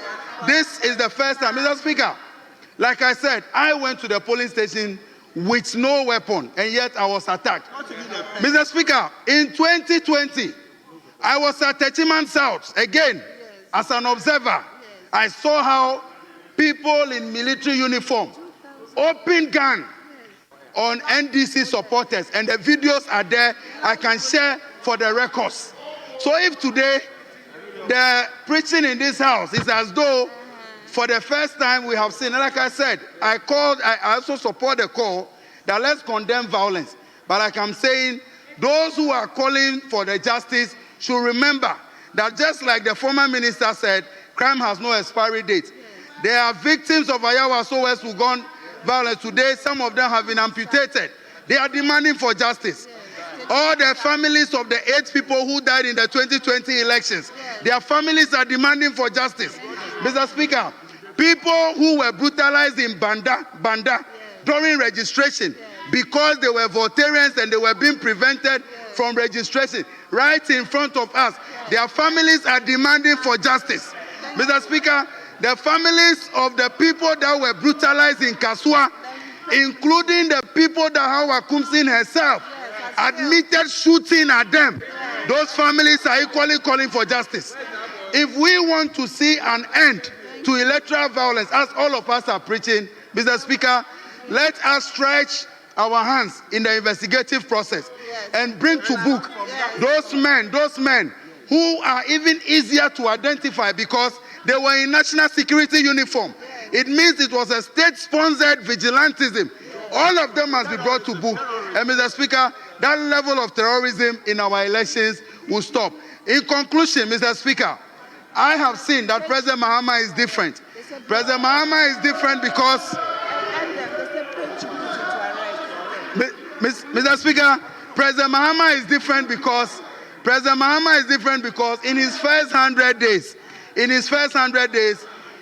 this is the first time, Mr. Speaker, like I said, I went to the polling station with no weapon, and yet I was attacked. Mr. Speaker, in 2020, I was at Techiman South again as an observer. I saw how people in military uniform opened gun on NDC supporters, and the videos are there. I can share for the records. So if today the preaching in this house is as though for the first time we have seen, and like I said, I also support the call that let's condemn violence. But like I'm saying, those who are calling for the justice should remember that just like the former minister said, crime has no expiry date. There are victims of Ayawaso West Wugon violence today. Some of them have been amputated. They are demanding for justice. All the families of the 8 people who died in the 2020 elections, their families are demanding for justice. Mr. Speaker, people who were brutalized in Banda during registration because they were Voltarians and they were being prevented from registration right in front of us, their families are demanding for justice. Mr. Speaker, the families of the people that were brutalized in Kasua, including the people that Hawa Kumsin herself admitted shooting at them, those families are equally calling for justice. If we want to see an end to electoral violence, as all of us are preaching, Mr. Speaker, let us stretch our hands in the investigative process and bring to book those men who are even easier to identify because they were in national security uniform. It means it was a state-sponsored vigilantism. All of them must be brought to book. And Mr. Speaker, that level of terrorism in our elections will stop. In conclusion, Mr. Speaker, I have seen that President Mahama is different. President Mahama is different because... Mr. Speaker, President Mahama is different because in his first 100 days,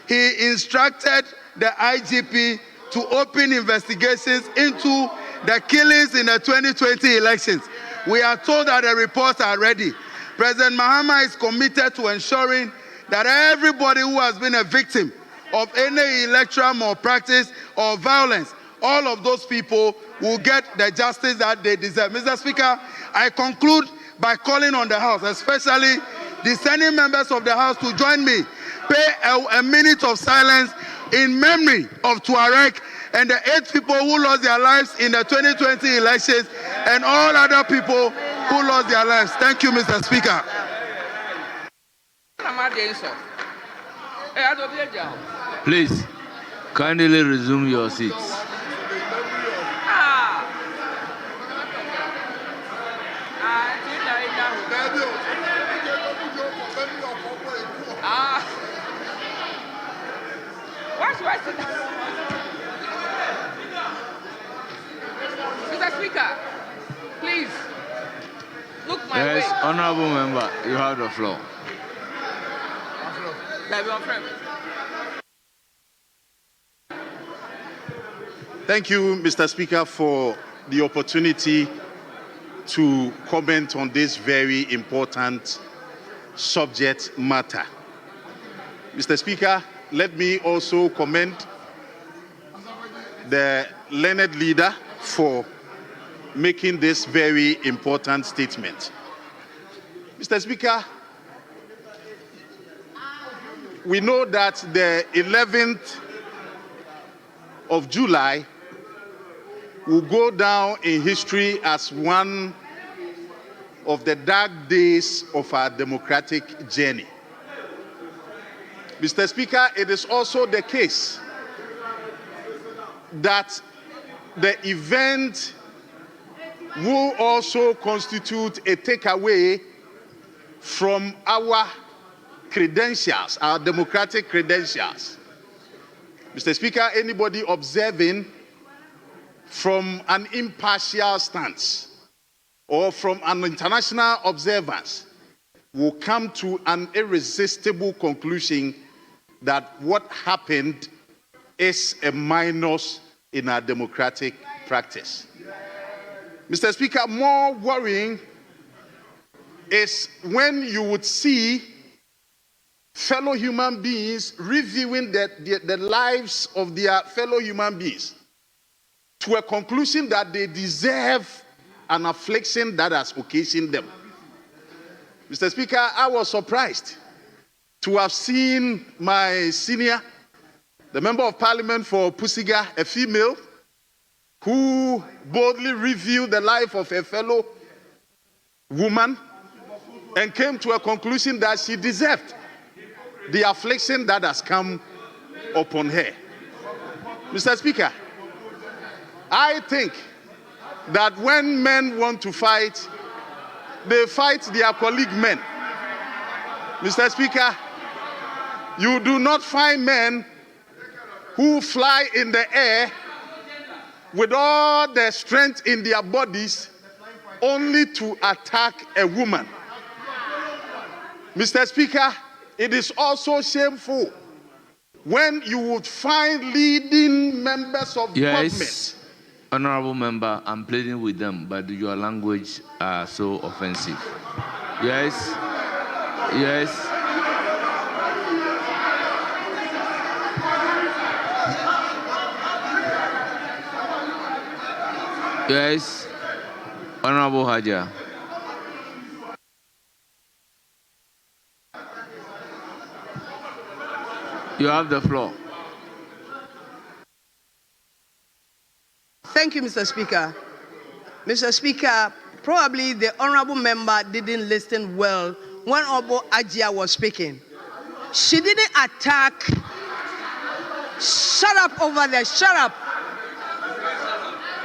he instructed the IGP to open investigations into the killings in the 2020 elections. We are told that the reports are ready. President Mahama is committed to ensuring that everybody who has been a victim of any electoral malpractice or violence, all of those people will get the justice that they deserve. Mr. Speaker, I conclude by calling on the House, especially the Senate members of the House, to join me, pay a minute of silence in memory of Tuareg and the 8 people who lost their lives in the 2020 elections and all other people who lost their lives. Thank you, Mr. Speaker. Please, kindly resume your seats. Mr. Speaker, please look my way. Yes, honorable member, you have the floor. Thank you, Mr. Speaker, for the opportunity to comment on this very important subject matter. Mr. Speaker, let me also commend the learned leader for making this very important statement. Mr. Speaker, we know that the 11th of July will go down in history as one of the dark days of our democratic journey. Mr. Speaker, it is also the case that the event will also constitute a takeaway from our credentials, our democratic credentials. Mr. Speaker, anybody observing from an impartial stance or from an international observance will come to an irresistible conclusion that what happened is a minus in our democratic practice. Mr. Speaker, more worrying is when you would see fellow human beings reviewing the lives of their fellow human beings to a conclusion that they deserve an affliction that has occasioned them. Mr. Speaker, I was surprised to have seen my senior, the Member of Parliament for Pusiga, a female, who boldly reviewed the life of a fellow woman and came to a conclusion that she deserved the affliction that has come upon her. Mr. Speaker, I think that when men want to fight, they fight their colleague men. Mr. Speaker, you do not find men who fly in the air with all the strength in their bodies only to attack a woman. Mr. Speaker, it is also shameful when you would find leading members of government. Honorable member, I'm pleading with them, but your language are so offensive. Yes. Yes, Honorable Haja. You have the floor. Thank you, Mr. Speaker. Mr. Speaker, probably the honorable member didn't listen well when Honorable Ajia was speaking. She didn't attack. Shut up over there, shut up.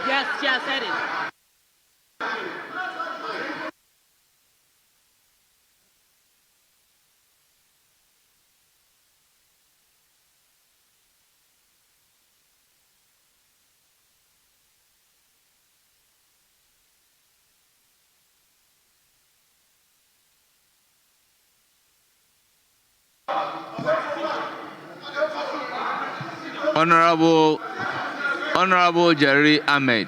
Yes, she has said it. Honorable Jerry Ahmed.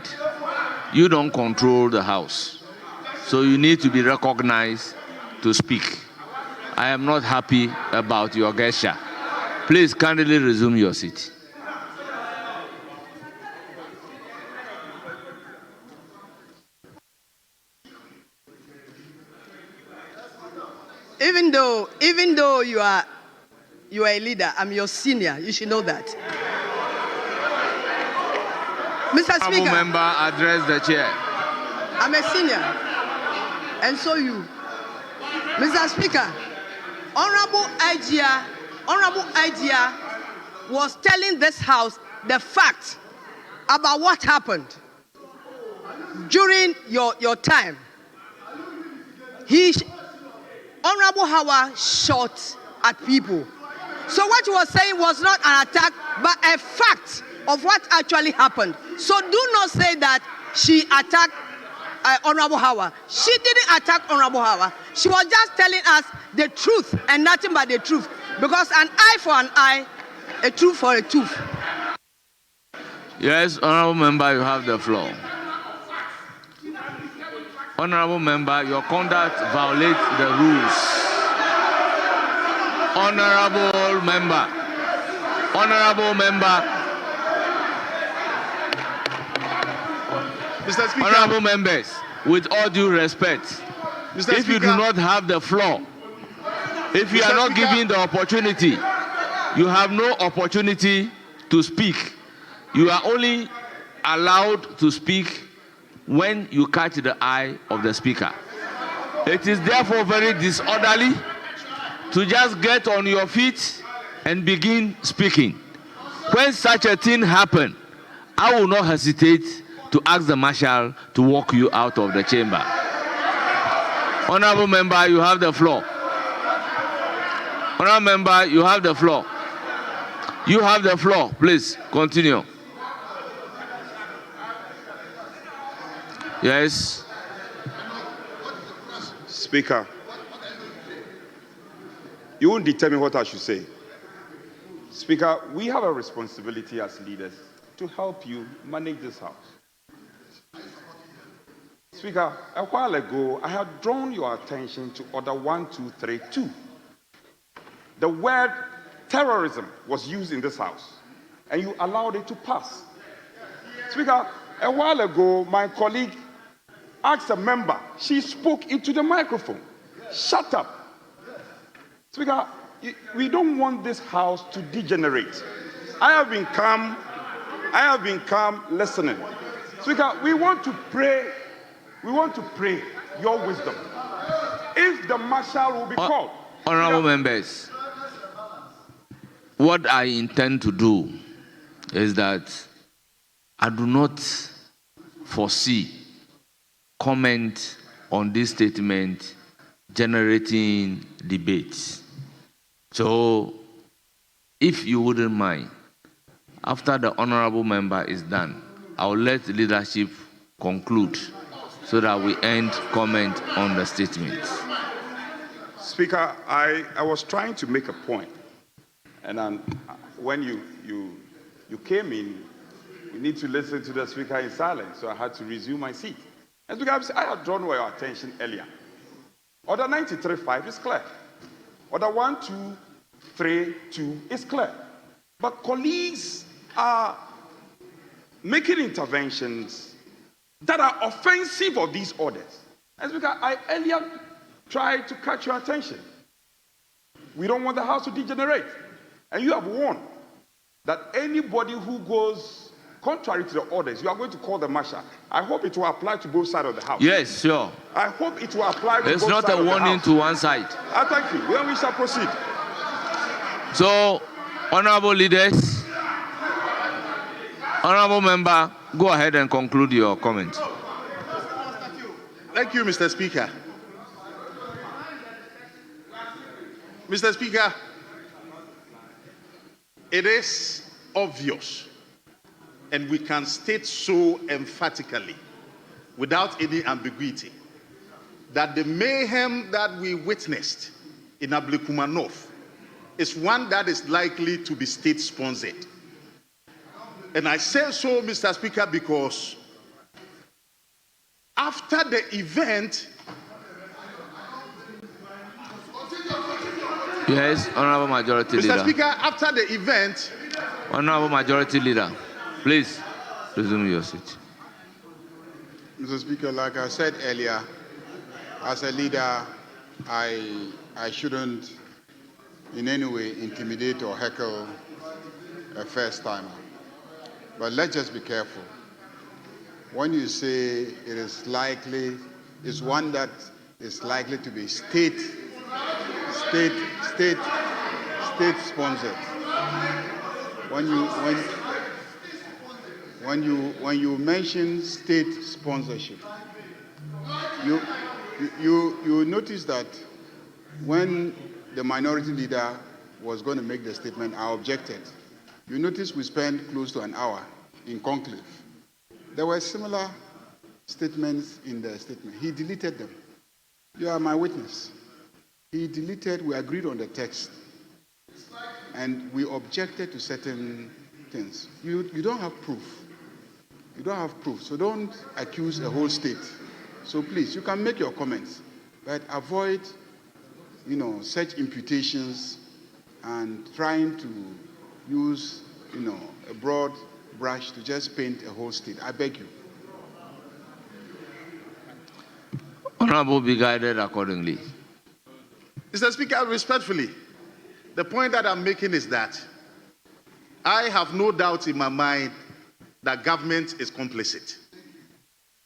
you don't control the House. So you need to be recognized to speak. I am not happy about your gesture. Please kindly resume your seat. Even though you are a leader, I'm your senior. You should know that. Mr. Honorable Speaker, member, address the chair. I'm a senior, and so you. Mr. Speaker, Honorable Igia was telling this House the fact about what happened during your time. Honorable Howard shot at people. So what you were saying was not an attack, but a fact of what actually happened. So do not say that she attacked Honorable Howard. She didn't attack Honorable Howard. She was just telling us the truth and nothing but the truth. Because an eye for an eye, a tooth for a tooth. Yes, honorable member, you have the floor. Honorable member, your conduct violates the rules. Honorable member. Mr. Speaker. Honorable members, with all due respect, Mr. if you do not have the floor, if you are not given the opportunity, you have no opportunity to speak. You are only allowed to speak when you catch the eye of the speaker. It is therefore very disorderly to just get on your feet and begin speaking. When such a thing happens, I will not hesitate to ask the marshal to walk you out of the chamber. Honorable member, you have the floor. Honorable member, you have the floor. You have the floor. Please continue. Yes. Speaker, you won't determine what I should say. Speaker, we have a responsibility as leaders to help you manage this House. Speaker, a while ago, I had drawn your attention to Order 1232. The word terrorism was used in this House, and you allowed it to pass. Speaker, a while ago, my colleague asked a member, she spoke into the microphone. Shut up. Speaker, we don't want this House to degenerate. I have been calm listening. Speaker, we want to pray your wisdom. If the marshal will be called. Honorable members, what I intend to do is that I do not foresee comment on this statement generating debates. So, if you wouldn't mind, after the honorable member is done, I will let leadership conclude so that we end comment on the statement. Speaker, I was trying to make a point, and when you came in, you need to listen to the speaker in silence, so I had to resume my seat. And Speaker, I had drawn your attention earlier. Order 93.5 is clear. Order 1232 is clear. But colleagues are making interventions that are offensive of these orders. And Speaker, I earlier tried to catch your attention. We don't want the House to degenerate. And you have warned that anybody who goes contrary to the orders, you are going to call the marshal. I hope it will apply to both sides of the House. Yes, sure. I hope it will apply to both sides of the House. It's not a warning to one side. Thank you. Then we shall proceed. So, honorable leaders, honorable member, go ahead and conclude your comment. Thank you, Mr. Speaker. Mr. Speaker, it is obvious, and we can state so emphatically, without any ambiguity, that the mayhem that we witnessed in Ablekuma North is one that is likely to be state-sponsored. And I say so, Mr. Speaker, because after the event. Yes, Honorable Majority Leader. Mr. Speaker, after the event. Honorable Majority Leader, please resume your seat. Mr. Speaker, like I said earlier, as a leader, I shouldn't in any way intimidate or heckle a first timer. But let's just be careful. When you say it is likely, it's one that is likely to be state sponsored. When you mention state sponsorship, you notice that when the minority leader was going to make the statement, I objected. You notice we spent close to an hour in conclave. There were similar statements in the statement. He deleted them. You are my witness. He deleted, we agreed on the text, and we objected to certain things. You don't have proof. You don't have proof, so don't accuse a whole state. So please, you can make your comments, but avoid, such imputations and trying to use, a broad brush to just paint a whole state. I beg you. Honorable, be guided accordingly. Mr. Speaker, respectfully, the point that I'm making is that I have no doubt in my mind that government is complicit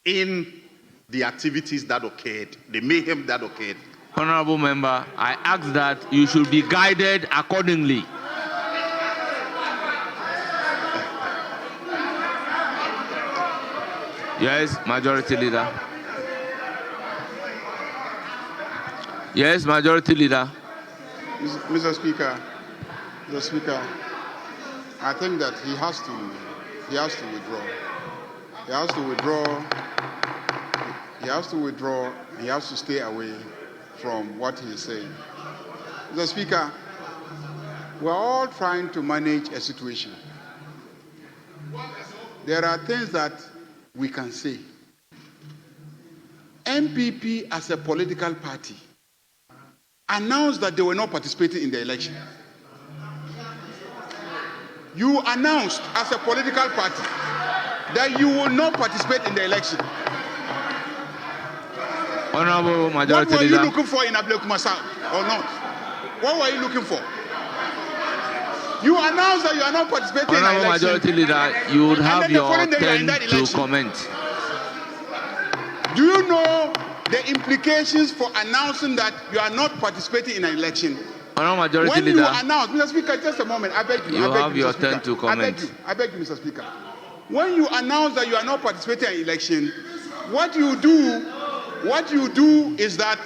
in the activities that occurred, the mayhem that occurred. Honorable member, I ask that you should be guided accordingly. Yes, Majority Leader. Yes, Majority Leader. Mr. Speaker, I think that he has to withdraw. He has to stay away from what he is saying. Mr. Speaker, we're all trying to manage a situation. There are things that we can say. MPP as a political party announced that they were not participating in the election. You announced as a political party that you will not participate in the election. Honorable Majority Leader. What were you looking for in Ablekuma South or not? What were you looking for? You announced that you are not participating in the election. Honorable Majority Leader, you would have your turn to comment. Do you know the implications for announcing that you are not participating in an election? Honorable Majority when Leader, you announce, Mr. Speaker, just a moment, I beg you. You have your turn to comment. I beg you, Mr. Speaker. When you announce that you are not participating in an election, what you do is that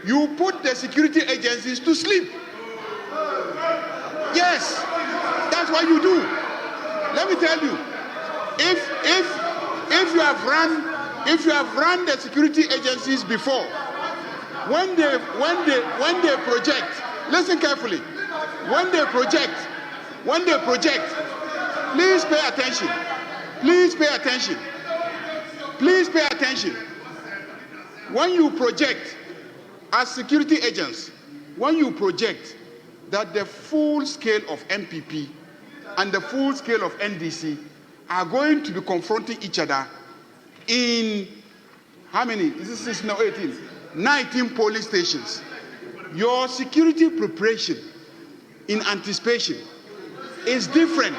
you put the security agencies to sleep. Yes, that's what you do. Let me tell you, if you have run the security agencies before, when they project, listen carefully. When they project, please pay attention. Please pay attention. Please pay attention. When you project as security agents, when you project that the full scale of MPP and the full scale of NDC are going to be confronting each other in how many? This is 16 or 18? 19 polling stations. Your security preparation in anticipation is different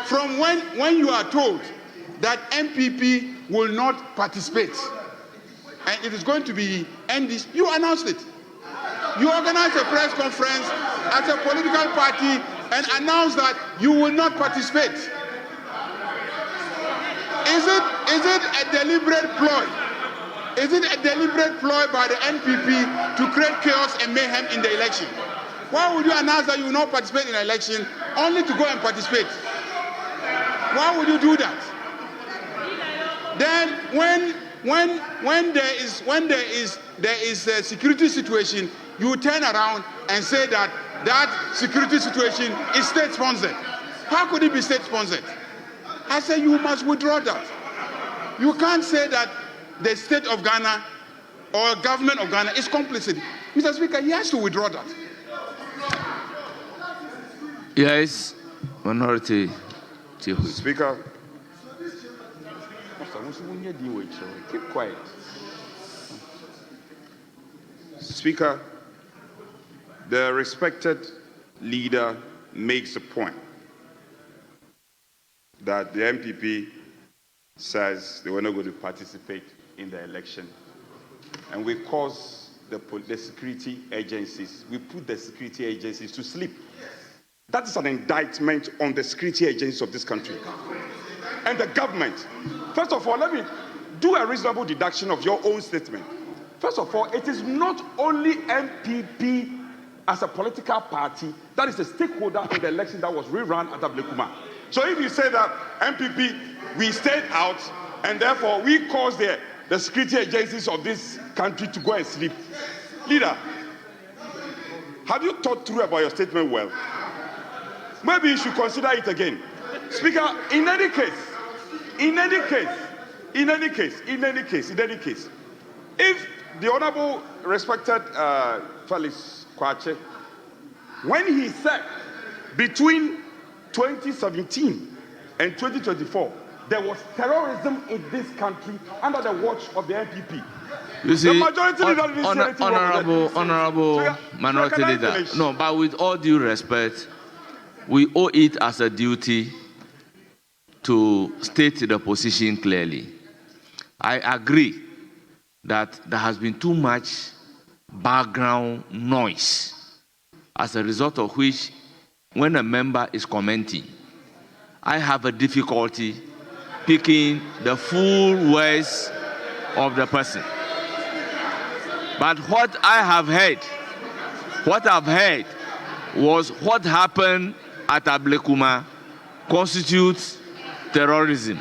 from when you are told that MPP will not participate. And it is going to be NDC. You announced it. You organized a press conference as a political party and announced that you will not participate. Is it a deliberate ploy? Is it a deliberate ploy by the NPP to create chaos and mayhem in the election? Why would you announce that you will not participate in an election only to go and participate? Why would you do that? Then when there is a security situation, you turn around and say that security situation is state sponsored. How could it be state sponsored? I say you must withdraw that. You can't say that the state of Ghana or government of Ghana is complicit. Mr. Speaker, he has to withdraw that. Yes, Minority. Speaker. Keep quiet. Speaker, the respected leader makes the point that the MPP says they were not going to participate in the election. And we cause the security agencies, we put the security agencies to sleep. That is an indictment on the security agencies of this country. And the government. First of all, let me do a reasonable deduction of your own statement. First of all, it is not only MPP as a political party that is a stakeholder in the election that was rerun at Ablekuma. So if you say that MPP, we stayed out, and therefore we caused the security agencies of this country to go and sleep. Leader, have you thought through about your statement well? Maybe you should consider it again. Speaker, in any case, if the Honorable respected Felix Kwache, when he said between 2017 and 2024, there was terrorism in this country under the watch of the NPP. You see, the majority leader didn't say anything honorable minority leader. No, but with all due respect, we owe it as a duty to state the position clearly. I agree that there has been too much background noise, as a result of which, when a member is commenting, I have a difficulty picking the full words of the person. But what I've heard was what happened at Ablekuma constitutes terrorism.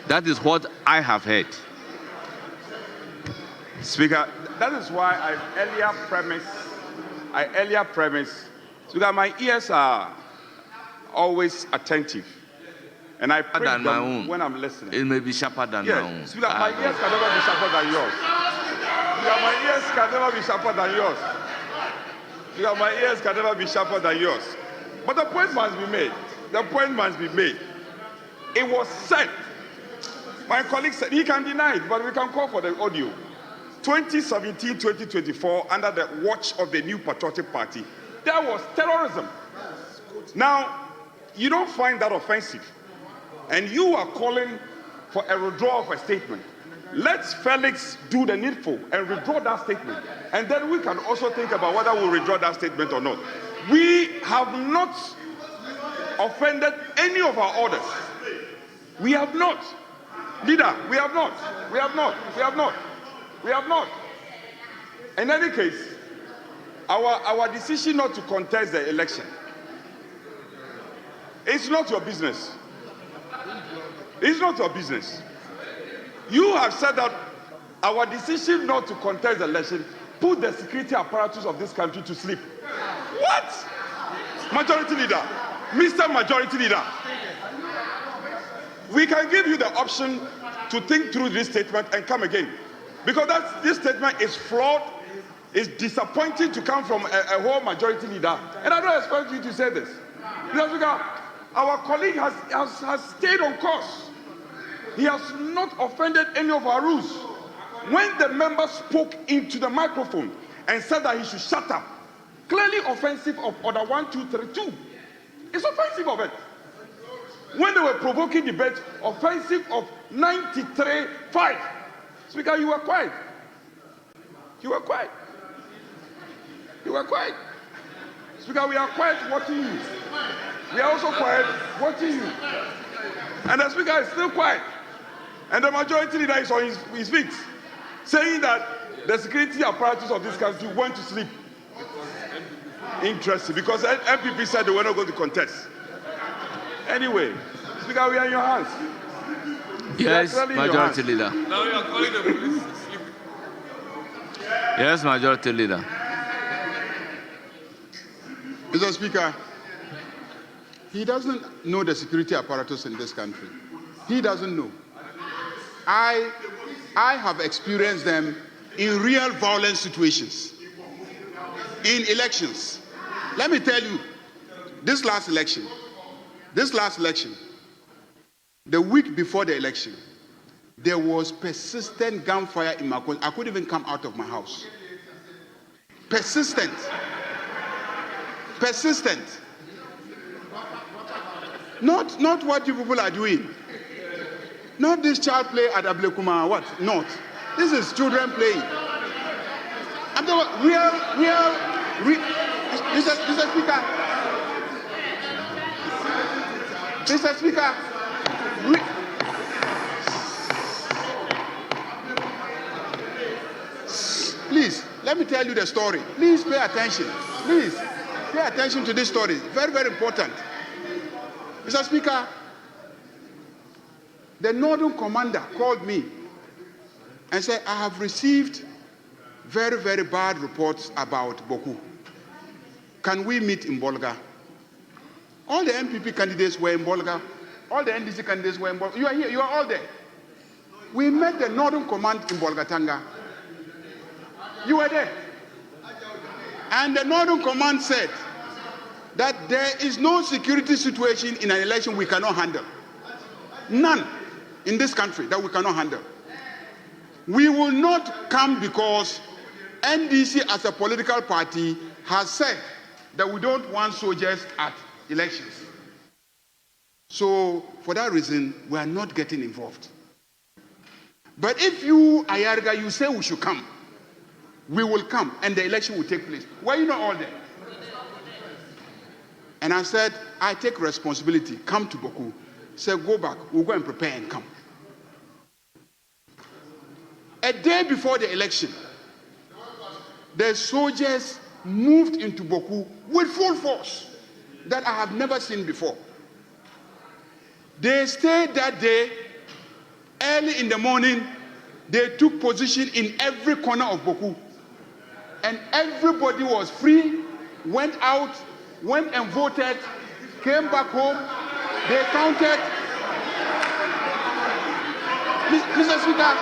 That is what I have heard. Speaker, that is why I earlier premised, Speaker, my ears are always attentive. And I pray them when I'm listening. It may be sharper than my own. Speaker, my ears can never be sharper than yours. Speaker, my ears can never be sharper than yours. Speaker, my ears can never be sharper than yours. But the point must be made. The point must be made. It was said, my colleague said, he can deny it, but we can call for the audio. 2017-2024, under the watch of the New Patriotic Party, there was terrorism. Now, you don't find that offensive. And you are calling for a withdrawal of a statement. Let Felix do the needful and withdraw that statement. And then we can also think about whether we'll withdraw that statement or not. We have not offended any of our orders. We have not. Leader, we have not. We have not. We have not. We have not. In any case, our decision not to contest the election, it's not your business. It's not your business. You have said that our decision not to contest the election put the security apparatus of this country to sleep. What? Majority Leader, Mr. Majority Leader, we can give you the option to think through this statement and come again. Because this statement is flawed, it's disappointing to come from a whole majority leader. And I don't expect you to say this. Because our colleague has stayed on course. He has not offended any of our rules. When the member spoke into the microphone and said that he should shut up, clearly offensive of Order 1232. It's offensive of it. When they were provoking debate, offensive of 93.5. Speaker, you were quiet. You were quiet. You were quiet. Speaker, we are quiet watching you. We are also quiet watching you. And the Speaker is still quiet. And the majority leader is on his feet, saying that the security apparatus of this country went to sleep. Interesting, because MPP said they were not going to contest. Anyway, Speaker, we are in your hands. Yes, Majority Leader. Now you are calling the police to sleep. Yes, Majority Leader. Mr. Speaker, he doesn't know the security apparatus in this country. He doesn't know. I I have experienced them in real violent situations, in elections. Let me tell you, this last election, the week before the election, there was persistent gunfire in my country. I couldn't even come out of my house. Persistent. Not what you people are doing. Not this child play at Ablekuma. What? Not. This is children playing. I'm talking about real. Mr. Speaker. Please, let me tell you the story. Please pay attention. Please pay attention to this story. Very, very important. Mr. Speaker, the Northern Commander called me and said, I have received very, very bad reports about Boku. Can we meet in Bolga? All the MPP candidates were in Bolga. All the NDC candidates were in Bolga. You are here. You are all there. We met the Northern Command in Bolgatanga. You were there. And the Northern Command said that there is no security situation in an election we cannot handle. None in this country that we cannot handle. We will not come because NDC as a political party has said that we don't want soldiers at elections. So for that reason, we are not getting involved. But if you, Ayarga, you say we should come, we will come and the election will take place. Why are you not all there? And I said, I take responsibility. Come to Boku. Say, go back. We'll go and prepare and come. A day before the election, the soldiers moved into Boku with full force that I have never seen before. They stayed that day. Early in the morning, they took position in every corner of Boku. And everybody was free, went out, went and voted, came back home. They counted. Mr. Speaker,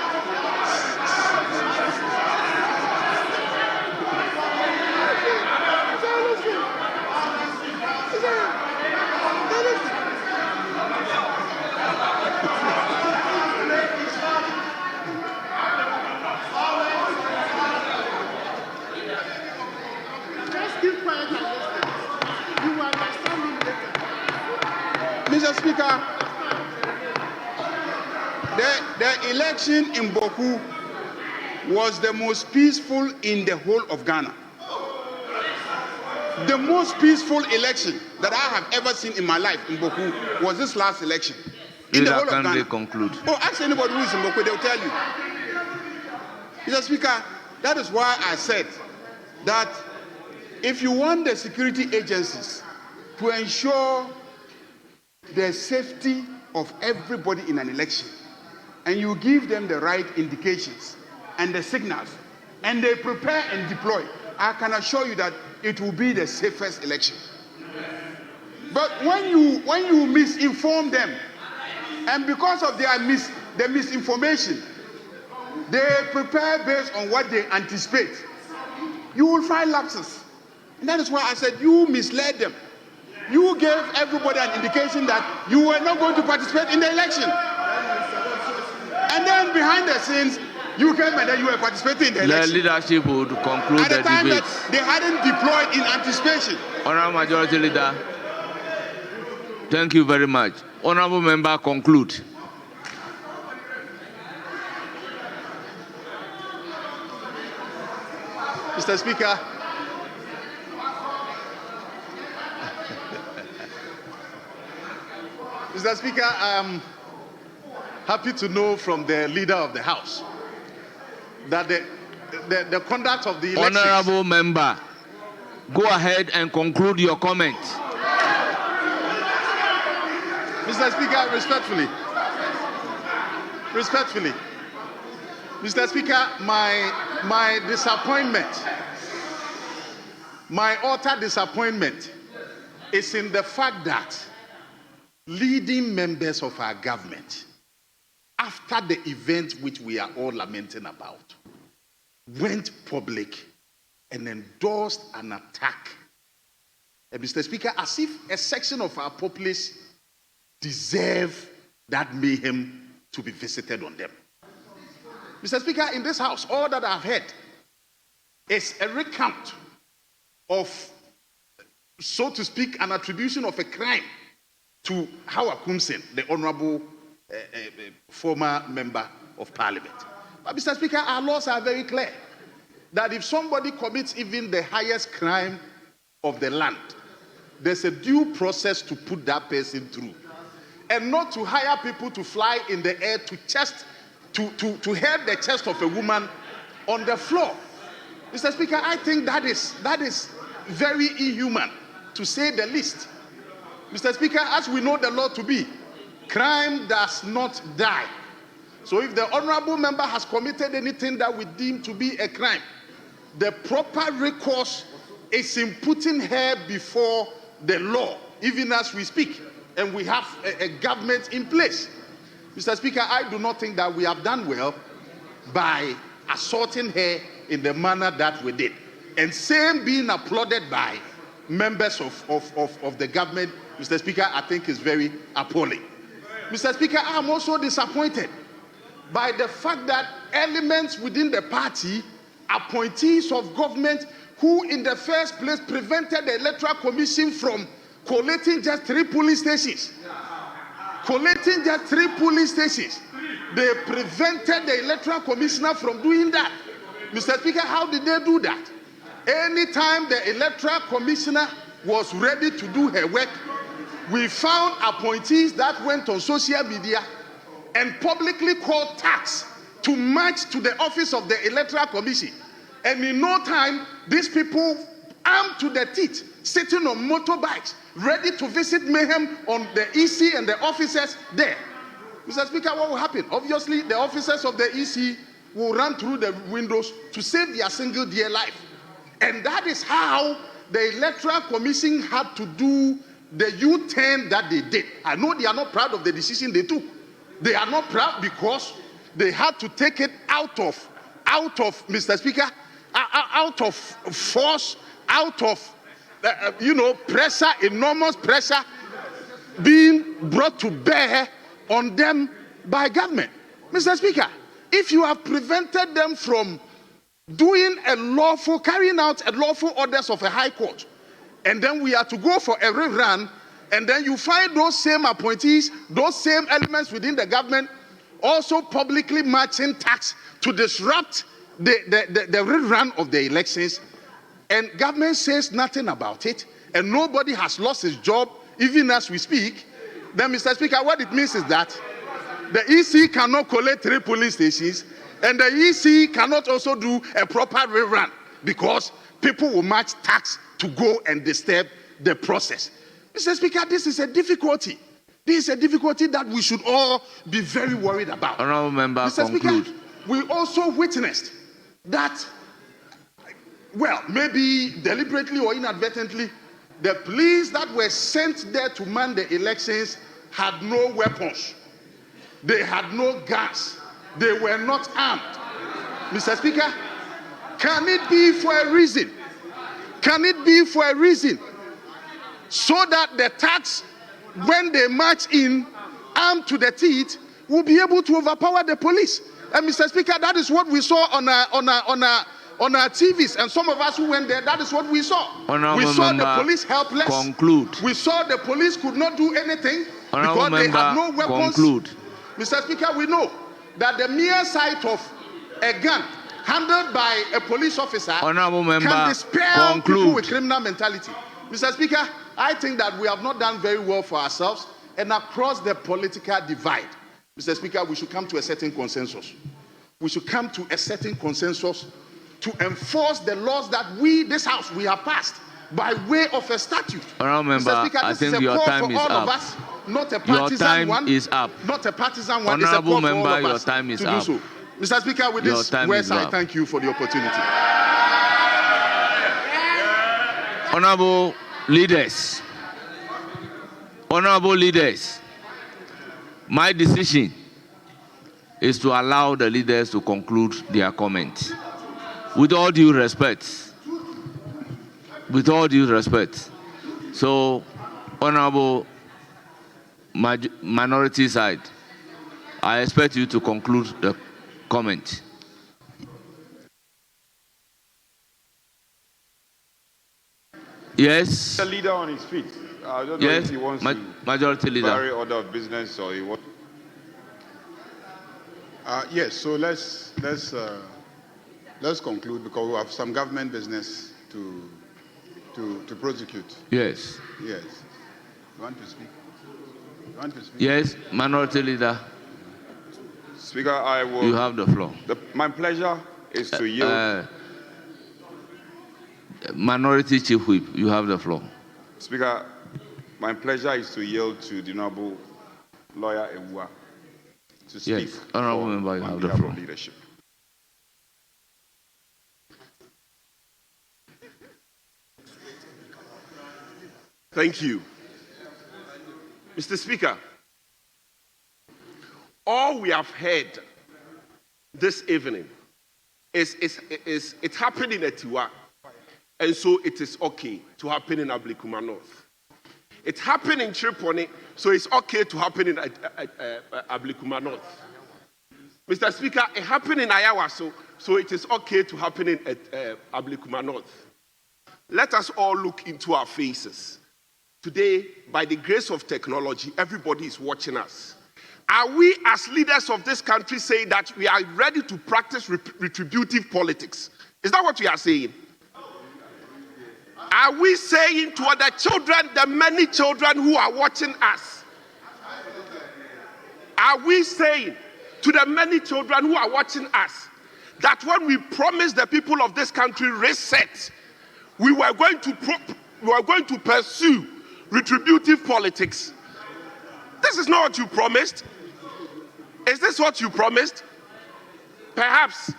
Mr. Speaker, the election in Boku was the most peaceful in the whole of Ghana. The most peaceful election that I have ever seen in my life in Boku was this last election. In the whole of Ghana. Conclude. Oh, ask anybody who is in Boku, they'll tell you. Mr. Speaker, that is why I said that if you want the security agencies to ensure the safety of everybody in an election, and you give them the right indications and the signals, and they prepare and deploy, I can assure you that it will be the safest election. But when you misinform them, and because of the misinformation, they prepare based on what they anticipate, you will find lapses. And that is why I said you misled them. You gave everybody an indication that you were not going to participate in the election. And then behind the scenes, you came and then you were participating in the election. The leadership would conclude at the time debate. That they hadn't deployed in anticipation. Honourable Majority Leader, thank you very much. Honourable Member, conclude. Mr. Speaker, Mr. Speaker, I am happy to know from the Leader of the House that the conduct of the elections... Honourable Member, go ahead and conclude your comment. Mr. Speaker, respectfully, Mr. Speaker, my disappointment, my utter disappointment is in the fact that leading members of our government after the event which we are all lamenting about, went public and endorsed an attack. And Mr. Speaker, as if a section of our populace deserve that mayhem to be visited on them. Mr. Speaker, in this house, all that I've heard is a recount of, so to speak, an attribution of a crime to Howard Kumsen, the honorable former member of parliament. But Mr. Speaker, our laws are very clear that if somebody commits even the highest crime of the land, there's a due process to put that person through. And not to hire people to fly in the air to hurt the chest of a woman on the floor. Mr. Speaker, I think that is very inhuman, to say the least. Mr. Speaker, as we know the law to be, crime does not die. So if the honorable member has committed anything that we deem to be a crime, the proper recourse is in putting her before the law, even as we speak. And we have a government in place. Mr. Speaker, I do not think that we have done well by assaulting her in the manner that we did. And same being applauded by members of the government, Mr. Speaker, I think is very appalling. Mr. Speaker, I am also disappointed by the fact that elements within the party, appointees of government who in the first place prevented the Electoral Commission from collating just 3 polling stations. Collating just 3 polling stations. They prevented the Electoral Commissioner from doing that. Mr. Speaker, how did they do that? Anytime the Electoral Commissioner was ready to do her work, we found appointees that went on social media and publicly called tax to march to the office of the Electoral Commission. And in no time, these people, armed to the teeth, sitting on motorbikes, ready to visit mayhem on the EC and the officers there. Mr. Speaker, what will happen? Obviously, the officers of the EC will run through the windows to save their single dear life. And that is how the Electoral Commission had to do the U-turn that they did. I know they are not proud of the decision they took. They are not proud because they had to take it out of Mr. Speaker, out of force, out of pressure, enormous pressure being brought to bear on them by government. Mr. Speaker, if you have prevented them from carrying out a lawful orders of a high court, and then we are to go for a rerun, and then you find those same appointees, those same elements within the government also publicly marching tax to disrupt the rerun of the elections, and government says nothing about it, and nobody has lost his job even as we speak, then Mr. Speaker, what it means is that the EC cannot collect 3 police stations, and the EC cannot also do a proper rerun because people will march tax to go and disturb the process. Mr. Speaker, this is a difficulty. This is a difficulty that we should all be very worried about. Honourable Member, Mr. conclude. Speaker, we also witnessed that, well, maybe deliberately or inadvertently, the police that were sent there to man the elections had no weapons. They had no guns. They were not armed. Mr. Speaker, can it be for a reason? Can it be for a reason? So that the tax, when they march in, armed to the teeth, will be able to overpower the police. And Mr. Speaker, that is what we saw on our TVs. And some of us who went there, that is what we saw. We saw the police helpless. Conclude. We saw the police could not do anything because they had no weapons. Conclude. Mr. Speaker, we know that the mere sight of a gun handled by a police officer can dispel people with criminal mentality. Mr. Speaker, I think that we have not done very well for ourselves, and across the political divide, Mr. Speaker, we should come to a certain consensus. We should come to a certain consensus to enforce the laws that we, this House, we have passed by way of a statute. Mr. Speaker, I this is think a your call time for is all up. of us, not a Your partisan time one. is up. Not a partisan one. Honourable It's a call Member, for all of your us time is to up. do so. Mr. Speaker, with this words, I thank you for the opportunity. Honourable leaders, my decision is to allow the leaders to conclude their comment. With all due respect. With all due respect. So, Honorable Minority side, I expect you to conclude the comment. Yes. The leader on his feet. I don't know Yes, if he wants Majority to Leader. vary order of business or he wants. Yes, so let's conclude because we have some government business to prosecute. Yes. Yes. You want to speak? You want to speak? Yes, Minority Leader. Speaker, I will. You have the floor. My pleasure is to yield. Minority Chief Whip, you have the floor. Speaker, my pleasure is to yield to the Honorable Lawyer Ewua to speak. Yes, Honorable Member, you have the floor. Leadership. Thank you. Mr. Speaker, all we have heard this evening is it happened in Etiwa, and so it is okay to happen in Ablekuma North. It happened in Tripoli, so it's okay to happen in Ablekuma North. Mr. Speaker, it happened in Ayawa, so it is okay to happen in Ablekuma North. Let us all look into our faces. Today, by the grace of technology, everybody is watching us. Are we, as leaders of this country, saying that we are ready to practice retributive politics? Is that what we are saying? Are we saying to other children, the many children who are watching us? Are we saying to the many children who are watching us that when we promised the people of this country reset, we were going to pursue retributive politics? This is not what you promised. Is this what you promised? Perhaps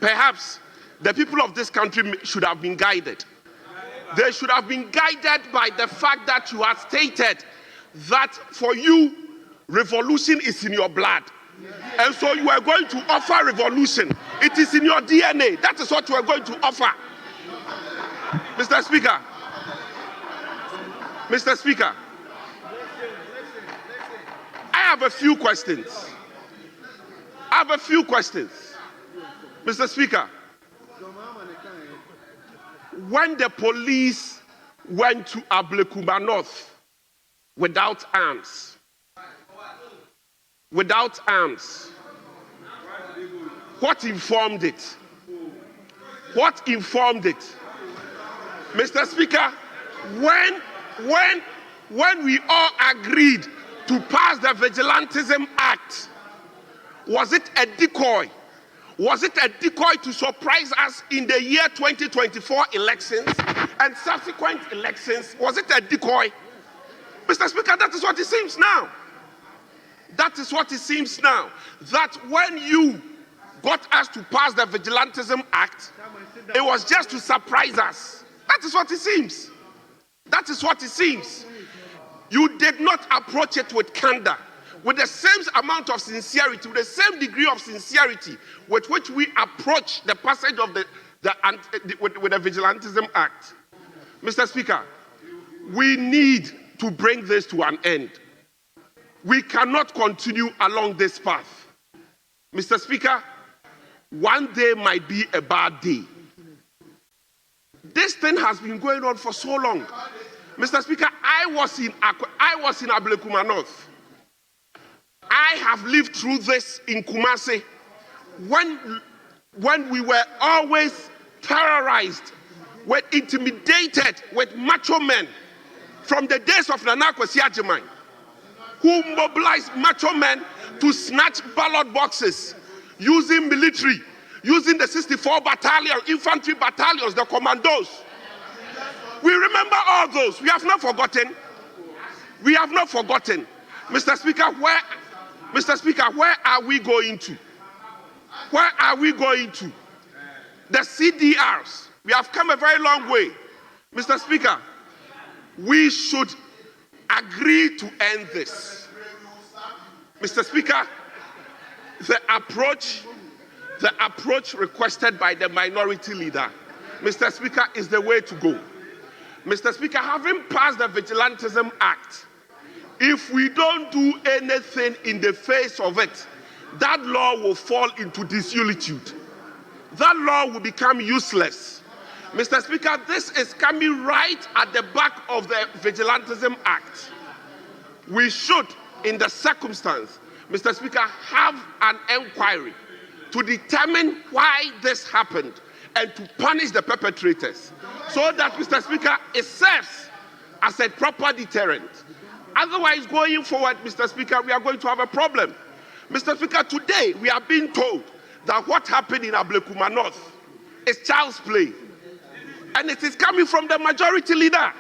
the people of this country should have been guided. They should have been guided by the fact that you have stated that for you, revolution is in your blood. And so you are going to offer revolution. It is in your DNA. That is what you are going to offer. Mr. Speaker, I have a few questions. Mr. Speaker, when the police went to Ablekuma North without arms, what informed it? Mr. Speaker, when we all agreed to pass the Vigilantism Act, was it a decoy? Was it a decoy to surprise us in the year 2024 elections and subsequent elections? Was it a decoy? Mr. Speaker, that is what it seems now. That when you got us to pass the Vigilantism Act, it was just to surprise us. That is what it seems. You did not approach it with candor, with the same amount of sincerity, with the same degree of sincerity with which we approach the passage of the Vigilantism Act. Mr. Speaker, we need to bring this to an end. We cannot continue along this path. Mr. Speaker, one day might be a bad day. This thing has been going on for so long. Mr. Speaker, I was in Ablekuma North. I have lived through this in Kumasi when we were always terrorized, were intimidated with macho men from the days of Nana Kwesi Agyeman, who mobilized macho men to snatch ballot boxes using military, using the 64 battalion, infantry battalions, the commandos. We remember all those. We have not forgotten. Mr. Speaker, where are we going to? The CDRs. We have come a very long way. Mr. Speaker, we should agree to end this. Mr. Speaker, the approach requested by the minority leader, Mr. Speaker, is the way to go. Mr. Speaker, having passed the Vigilantism Act, if we don't do anything in the face of it, that law will fall into dissolitude. That law will become useless. Mr. Speaker, this is coming right at the back of the Vigilantism Act. We should, in the circumstance, Mr. Speaker, have an inquiry to determine why this happened and to punish the perpetrators so that, Mr. Speaker, it serves as a proper deterrent. Otherwise, going forward, Mr. Speaker, we are going to have a problem. Mr. Speaker, today we are being told that what happened in Ablekuma North is child's play. And it is coming from the majority leader.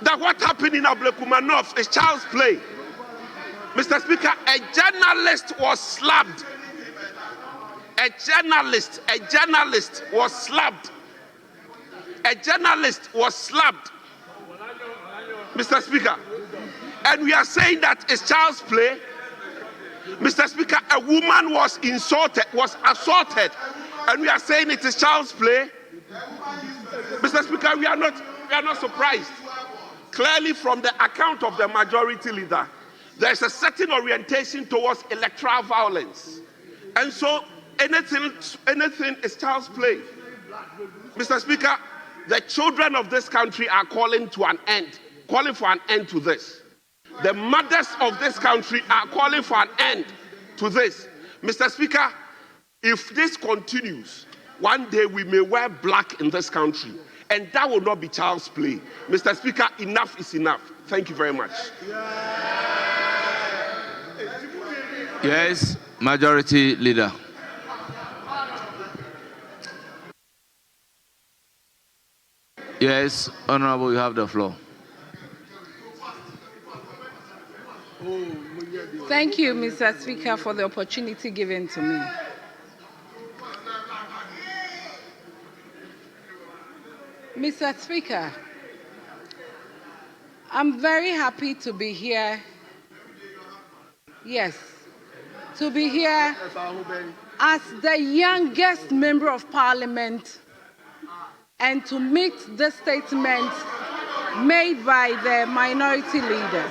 That what happened in Ablekuma North is child's play. Mr. Speaker, a journalist was slapped. A journalist was slapped. A journalist was slapped. Mr. Speaker, and we are saying that it's child's play. Mr. Speaker, a woman was assaulted, and we are saying it is child's play. Mr. Speaker, we are not surprised. Clearly, from the account of the majority leader, there is a certain orientation towards electoral violence, and so anything is child's play. Mr. Speaker, the children of this country are calling for an end to this. The mothers of this country are calling for an end to this. Mr. Speaker, if this continues, one day we may wear black in this country, and that will not be child's play. Mr. Speaker, enough is enough. Thank you very much. Yes, Majority Leader. Yes, Honorable, you have the floor. Thank you, Mr. Speaker, for the opportunity given to me. Mr. Speaker, I'm very happy to be here. Yes, to be here as the youngest member of Parliament and to meet the statement made by the minority leader.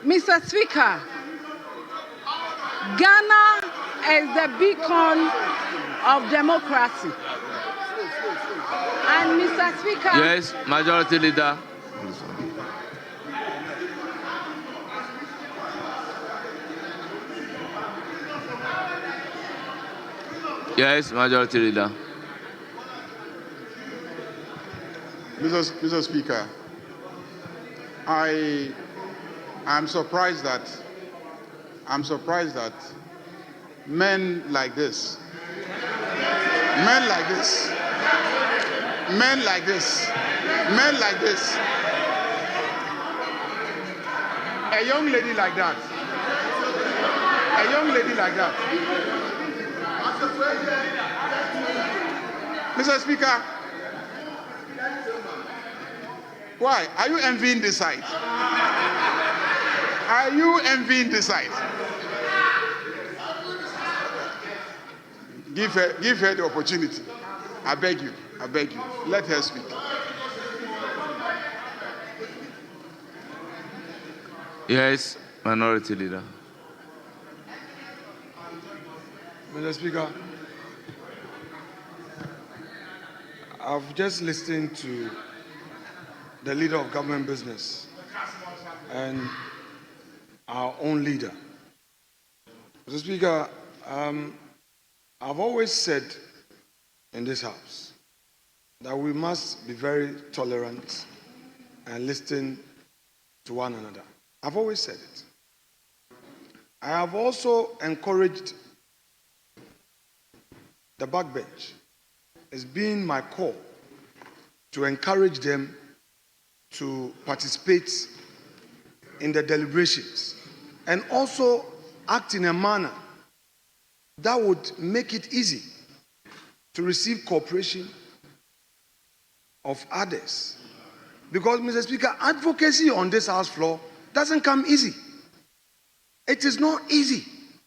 Mr. Speaker, Ghana is the beacon of democracy. And Mr. Speaker... Yes, Majority Leader. Yes, Majority Leader. Mr. Speaker, I'm surprised that men like this, a young lady like that, Mr. Speaker, why? Are you envying this side? Are you envying this side? Give her the opportunity. I beg you. Let her speak. Yes, Minority Leader. Mr. Speaker, I've just listened to the leader of government business and our own leader. Mr. Speaker, I've always said in this house that we must be very tolerant and listen to one another. I've always said it. I have also encouraged the backbench. It's been my call to encourage them to participate in the deliberations and also act in a manner that would make it easy to receive cooperation of others. Because, Mr. Speaker, advocacy on this House floor doesn't come easy. It is not easy.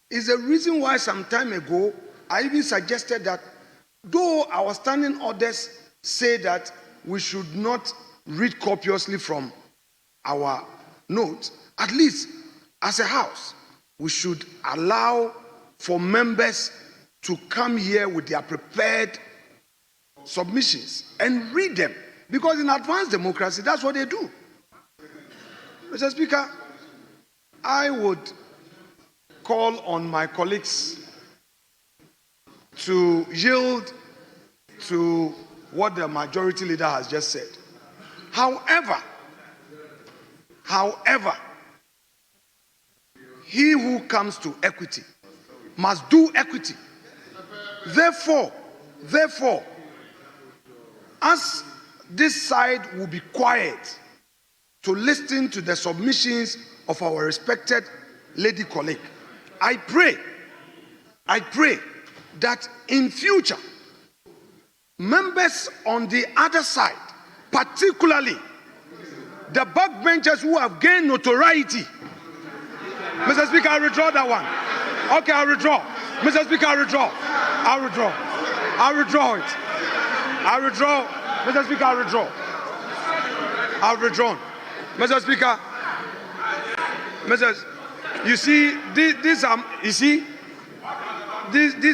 It's the reason why some time ago I even suggested that though our standing orders say that we should not read copiously from our notes, at least as a house, we should allow for members to come here with their prepared submissions and read them. Because in advanced democracy, that's what they do. Mr. Speaker, I would call on my colleagues to yield to what the majority leader has just said. However, he who comes to equity must do equity. Therefore, as this side will be quiet to listen to the submissions of our respected lady colleague, I pray that in future, members on the other side, particularly the backbenchers who have gained notoriety. Mr. Speaker, I withdraw that one. Okay, I withdraw. Mr. Speaker, I withdraw. I withdraw it. I withdraw. Mr. Speaker, I withdraw. I've withdrawn. Mr. Speaker, you see, these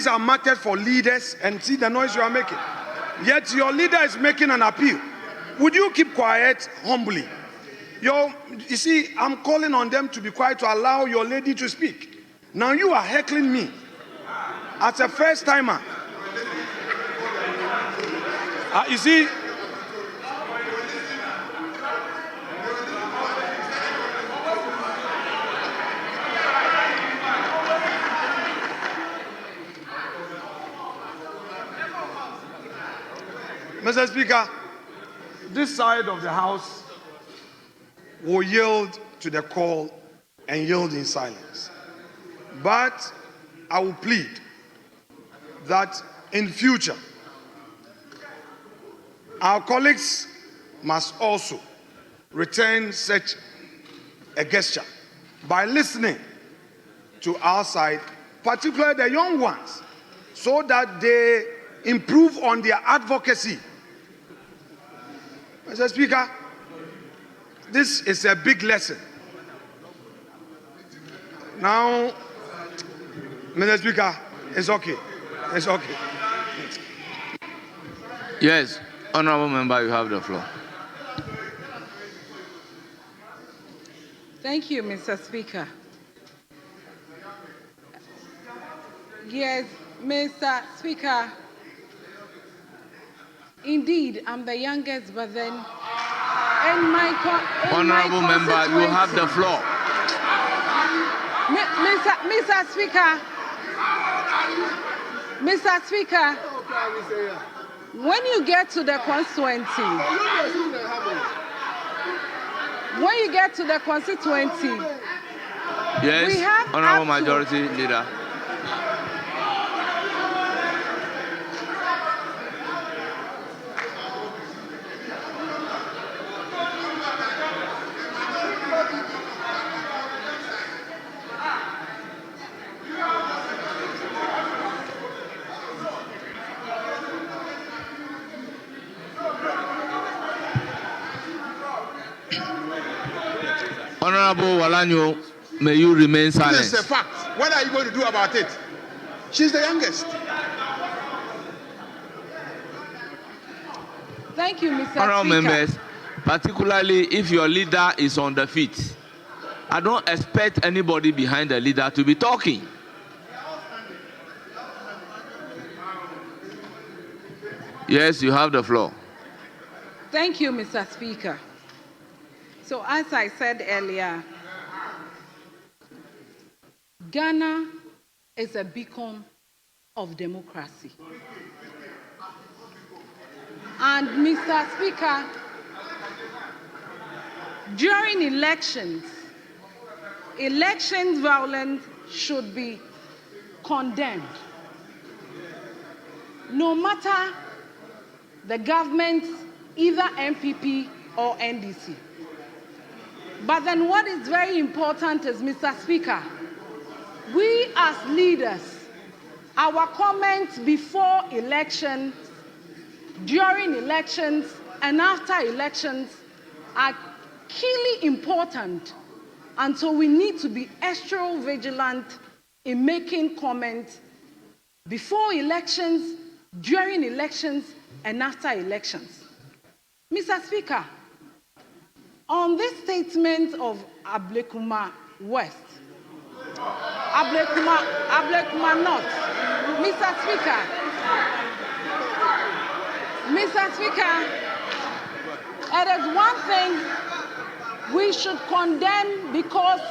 are matters for leaders, and see the noise you are making. Yet your leader is making an appeal. Would you keep quiet humbly? You see, I'm calling on them to be quiet to allow your lady to speak. Now you are heckling me as a first timer. You see, Mr. Speaker, this side of the House will yield to the call and yield in silence. But I will plead that in future, our colleagues must also return such a gesture by listening to our side, particularly the young ones, so that they improve on their advocacy. Mr. Speaker, this is a big lesson. Now, Mr. Speaker, it's okay. It's okay. Yes, honorable member, you have the floor. Thank you, Mr. Speaker. Yes, Mr. Speaker. Indeed, I'm the youngest, but then honorable member, you have the floor. Mr. Speaker, when you get to the constituency, yes, we have honorable majority leader. Honorable Walanyo, may you remain silent. This is a fact. What are you going to do about it? She's the youngest. Thank you, Mr. Honorable Speaker. members, particularly if your leader is on the feet, I don't expect anybody behind the leader to be talking. Yes, you have the floor. Thank you, Mr. Speaker. So as I said earlier, Ghana is a beacon of democracy. And Mr. Speaker, during elections, violence should be condemned. No matter the government, either MPP or NDC. But then what is very important is, Mr. Speaker, we as leaders, our comments before elections, during elections, and after elections are keenly important. And so we need to be extra vigilant in making comments before elections, during elections, and after elections. Mr. Speaker, on this statement of Ablekuma West, Ablekuma North, Mr. Speaker, it is one thing we should condemn because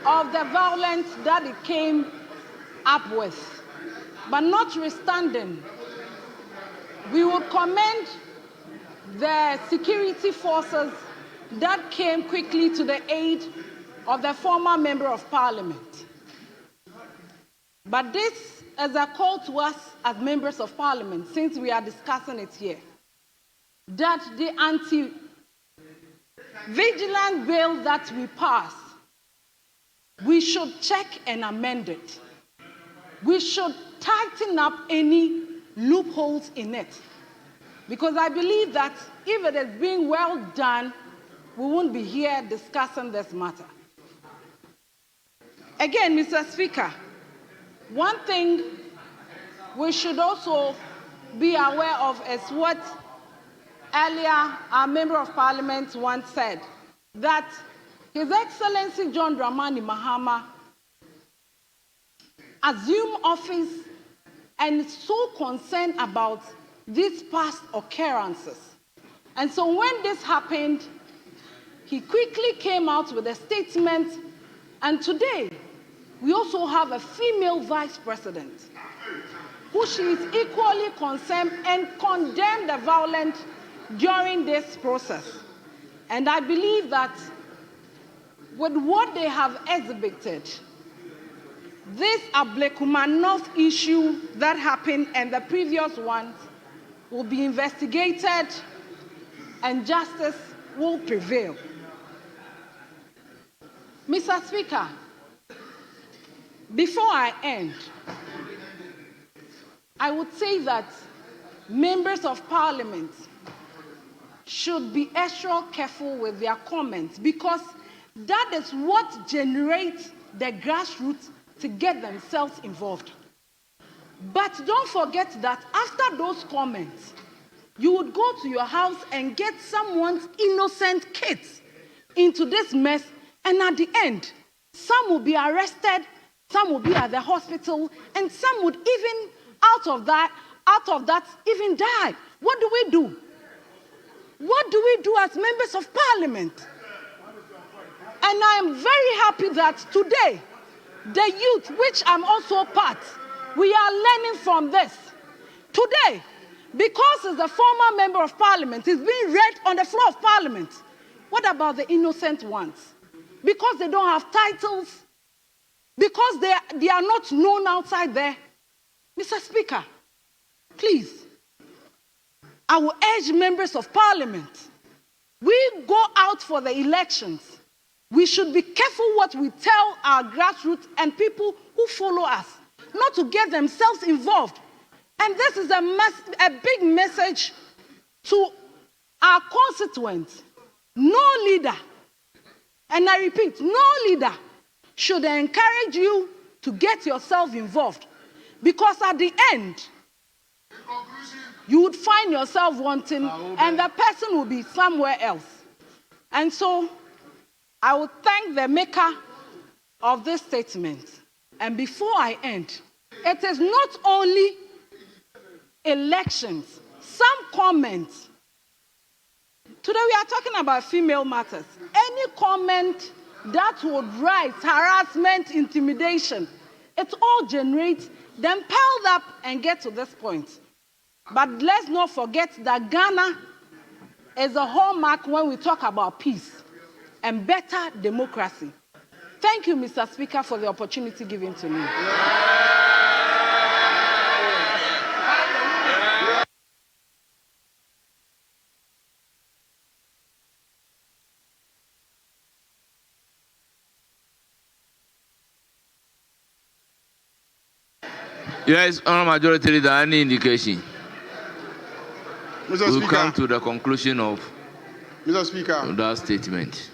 of the violence that it came up with. But notwithstanding, we would commend the security forces that came quickly to the aid of the former member of parliament. But this is a call to us as members of parliament, since we are discussing it here, that the anti-vigilant bill that we pass, we should check and amend it. We should tighten up any loopholes in it. Because I believe that if it is being well done, we won't be here discussing this matter. Again, Mr. Speaker, one thing we should also be aware of is what earlier our member of parliament once said, that His Excellency John Dramani Mahama assumed office and is so concerned about these past occurrences. And so when this happened, he quickly came out with a statement, and today we also have a female vice president who she is equally concerned and condemned the violence during this process. And I believe that with what they have exhibited, this Ablekuma North issue that happened and the previous ones will be investigated and justice will prevail. Mr. Speaker, before I end, I would say that members of parliament should be extra careful with their comments, because that is what generates the grassroots to get themselves involved. But don't forget that after those comments, you would go to your house and get someone's innocent kids into this mess, and at the end, some will be arrested, some will be at the hospital, and some would even out of that even die. What do we do? What do we do as members of parliament? And I am very happy that today, the youth, which I'm also part, we are learning from this. Today, because it's the former member of parliament, is being read on the floor of parliament. What about the innocent ones? Because they don't have titles, because they are not known outside there. Mr. Speaker, please, I will urge members of parliament, we go out for the elections. We should be careful what we tell our grassroots and people who follow us, not to get themselves involved. And this is a big message to our constituents. No leader, and I repeat, no leader should encourage you to get yourself involved, because at the end, you would find yourself wanting, and the person will be somewhere else. And so, I would thank the maker of this statement. And before I end, it is not only elections, some comments. Today we are talking about female matters. Any comment that would rise, harassment, intimidation, it all generates, then piled up and get to this point. But let's not forget that Ghana is a hallmark when we talk about peace and better democracy. Thank you, Mr. Speaker, for the opportunity given to me. Yes, Honourable Majority Leader, any indication? Mr. We'll Speaker, come to the conclusion of Mr. Speaker, that statement.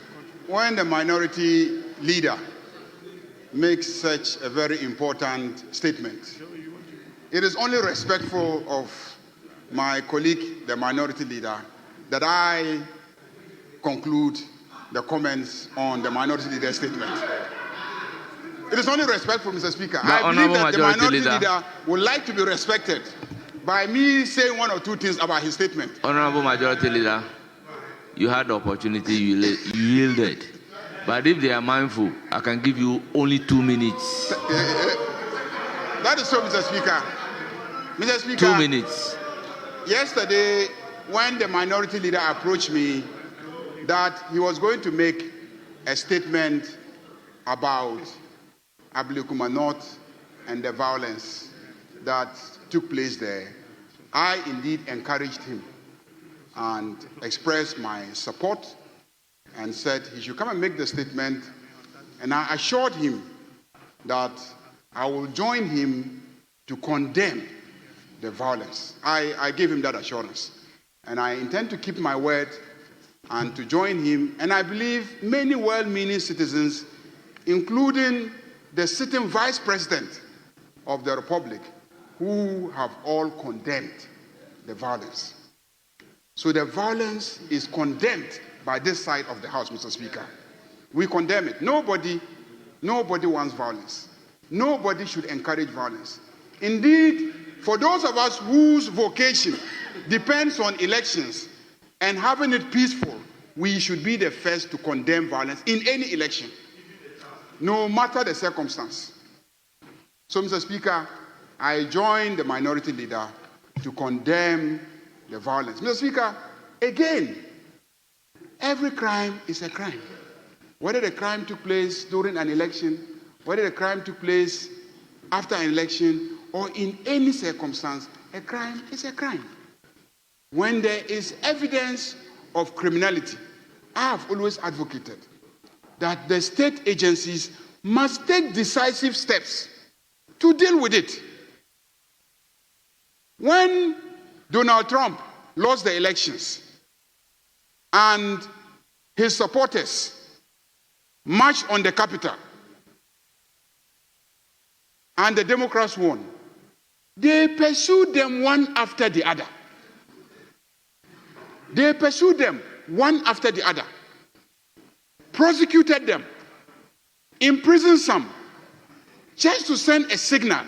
when the minority leader makes such a very important statement, it is only respectful of my colleague, the minority leader, that I conclude the comments on the minority leader's statement. It is only respectful, Mr. Speaker. I believe that the minority leader would like to be respected by me saying one or two things about his statement. Honourable Majority Leader, you had the opportunity, you yielded. But if they are mindful, I can give you only 2 minutes. That is so, Mr. Speaker. Mr. Speaker, 2 minutes. Yesterday, when the minority leader approached me that he was going to make a statement about Ablekuma North and the violence that took place there, I indeed encouraged him and expressed my support and said he should come and make the statement. And I assured him that I will join him to condemn the violence. I gave him that assurance. And I intend to keep my word and to join him. And I believe many well-meaning citizens, including the sitting Vice President of the Republic, who have all condemned the violence. So the violence is condemned by this side of the House, Mr. Speaker. We condemn it. Nobody wants violence. Nobody should encourage violence. Indeed, for those of us whose vocation depends on elections and having it peaceful, we should be the first to condemn violence in any election, no matter the circumstance. So, Mr. Speaker, I join the minority leader to condemn the violence. Mr. Speaker, again, every crime is a crime. Whether the crime took place during an election, whether the crime took place after an election, or in any circumstance, a crime is a crime. When there is evidence of criminality, I have always advocated that the state agencies must take decisive steps to deal with it. When Donald Trump lost the elections and his supporters marched on the Capitol and the Democrats won, they pursued them one after the other. They pursued them one after the other, prosecuted them, imprisoned some, just to send a signal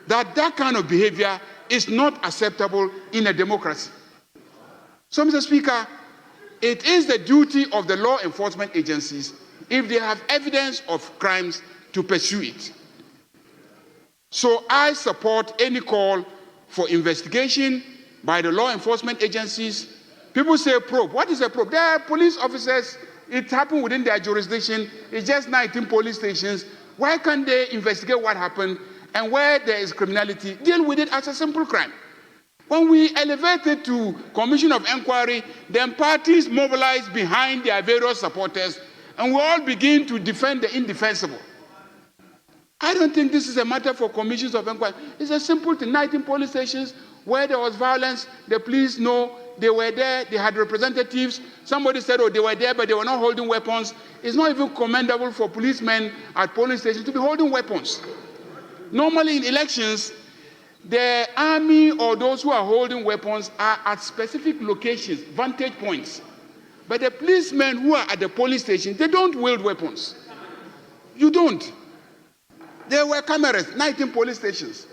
that that kind of behavior is not acceptable in a democracy. So, Mr. Speaker, it is the duty of the law enforcement agencies, if they have evidence of crimes, to pursue it. So I support any call for investigation by the law enforcement agencies. People say probe. What is a probe? They are police officers. It happened within their jurisdiction. It's just 19 police stations. Why can't they investigate what happened, and where there is criminality, deal with it as a simple crime? When we elevate it to commission of inquiry, then parties mobilize behind their various supporters, and we all begin to defend the indefensible. I don't think this is a matter for commissions of inquiry. It's a simple thing. 19 police stations where there was violence, the police know they were there, they had representatives. Somebody said, oh, they were there, but they were not holding weapons. It's not even commendable for policemen at polling stations to be holding weapons. Normally in elections, the army or those who are holding weapons are at specific locations, vantage points. But the policemen who are at the polling station, they don't wield weapons. You don't. There were cameras, 19 police stations.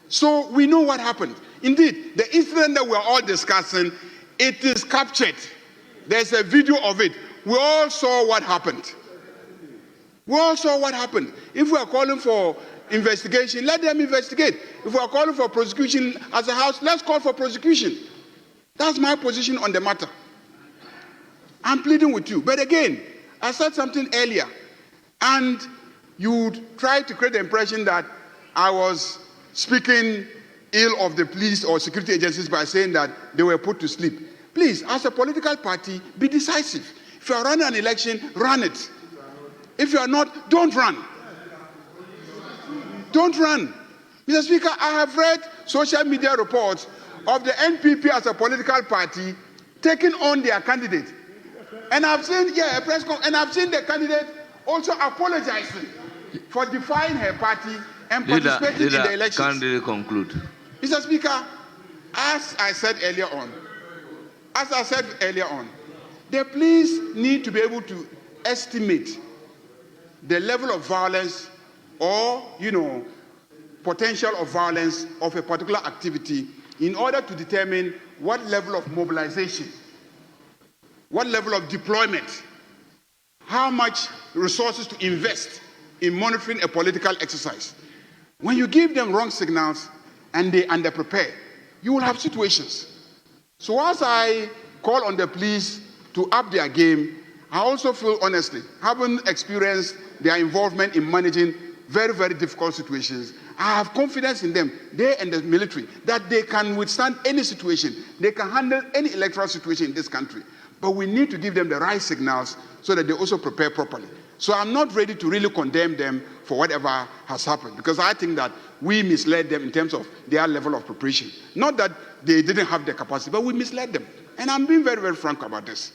So we know what happened. Indeed, the incident that we're all discussing, it is captured. There's a video of it. We all saw what happened. We all saw what happened. If we are calling for investigation, let them investigate. If we are calling for prosecution as a house, let's call for prosecution. That's my position on the matter. I'm pleading with you. But again, I said something earlier, and you try to create the impression that I was speaking ill of the police or security agencies by saying that they were put to sleep. Please, as a political party, be decisive. If you are running an election, run it. If you are not, don't run. Don't run. Mr. Speaker, I have read social media reports of the NPP as a political party taking on their candidate. And I've seen, a press conference, and I've seen the candidate also apologizing for defying her party and participating in the elections. Candidate conclude. Mr. Speaker, as I said earlier on, the police need to be able to estimate the level of violence or, potential of violence of a particular activity in order to determine what level of mobilization, what level of deployment, how much resources to invest in monitoring a political exercise. When you give them wrong signals and they underprepare, you will have situations. So as I call on the police to up their game, I also feel, honestly, having experienced their involvement in managing very, very difficult situations, I have confidence in them, they and the military, that they can withstand any situation. They can handle any electoral situation in this country. But we need to give them the right signals so that they also prepare properly. So I'm not ready to really condemn them for whatever has happened, because I think that we misled them in terms of their level of preparation. Not that they didn't have the capacity, but we misled them. And I'm being very, very frank about this.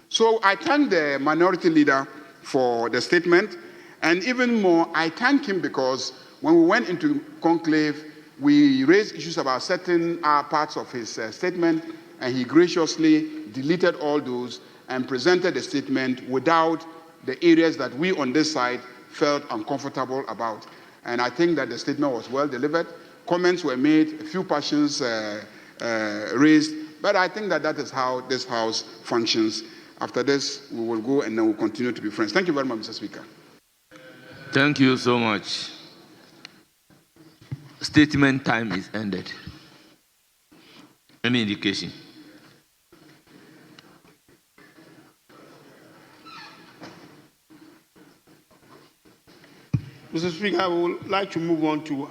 So I thank the minority leader for the statement. And even more, I thank him because when we went into conclave, we raised issues about certain parts of his statement, and he graciously deleted all those and presented the statement without the areas that we on this side felt uncomfortable about. And I think that the statement was well delivered. Comments were made, a few passions raised, but I think that is how this House functions. After this, we will go and then we'll continue to be friends. Thank you very much, Mr. Speaker. Thank you so much. Statement time is ended. Any indication? Mr. Speaker, I would like to move on to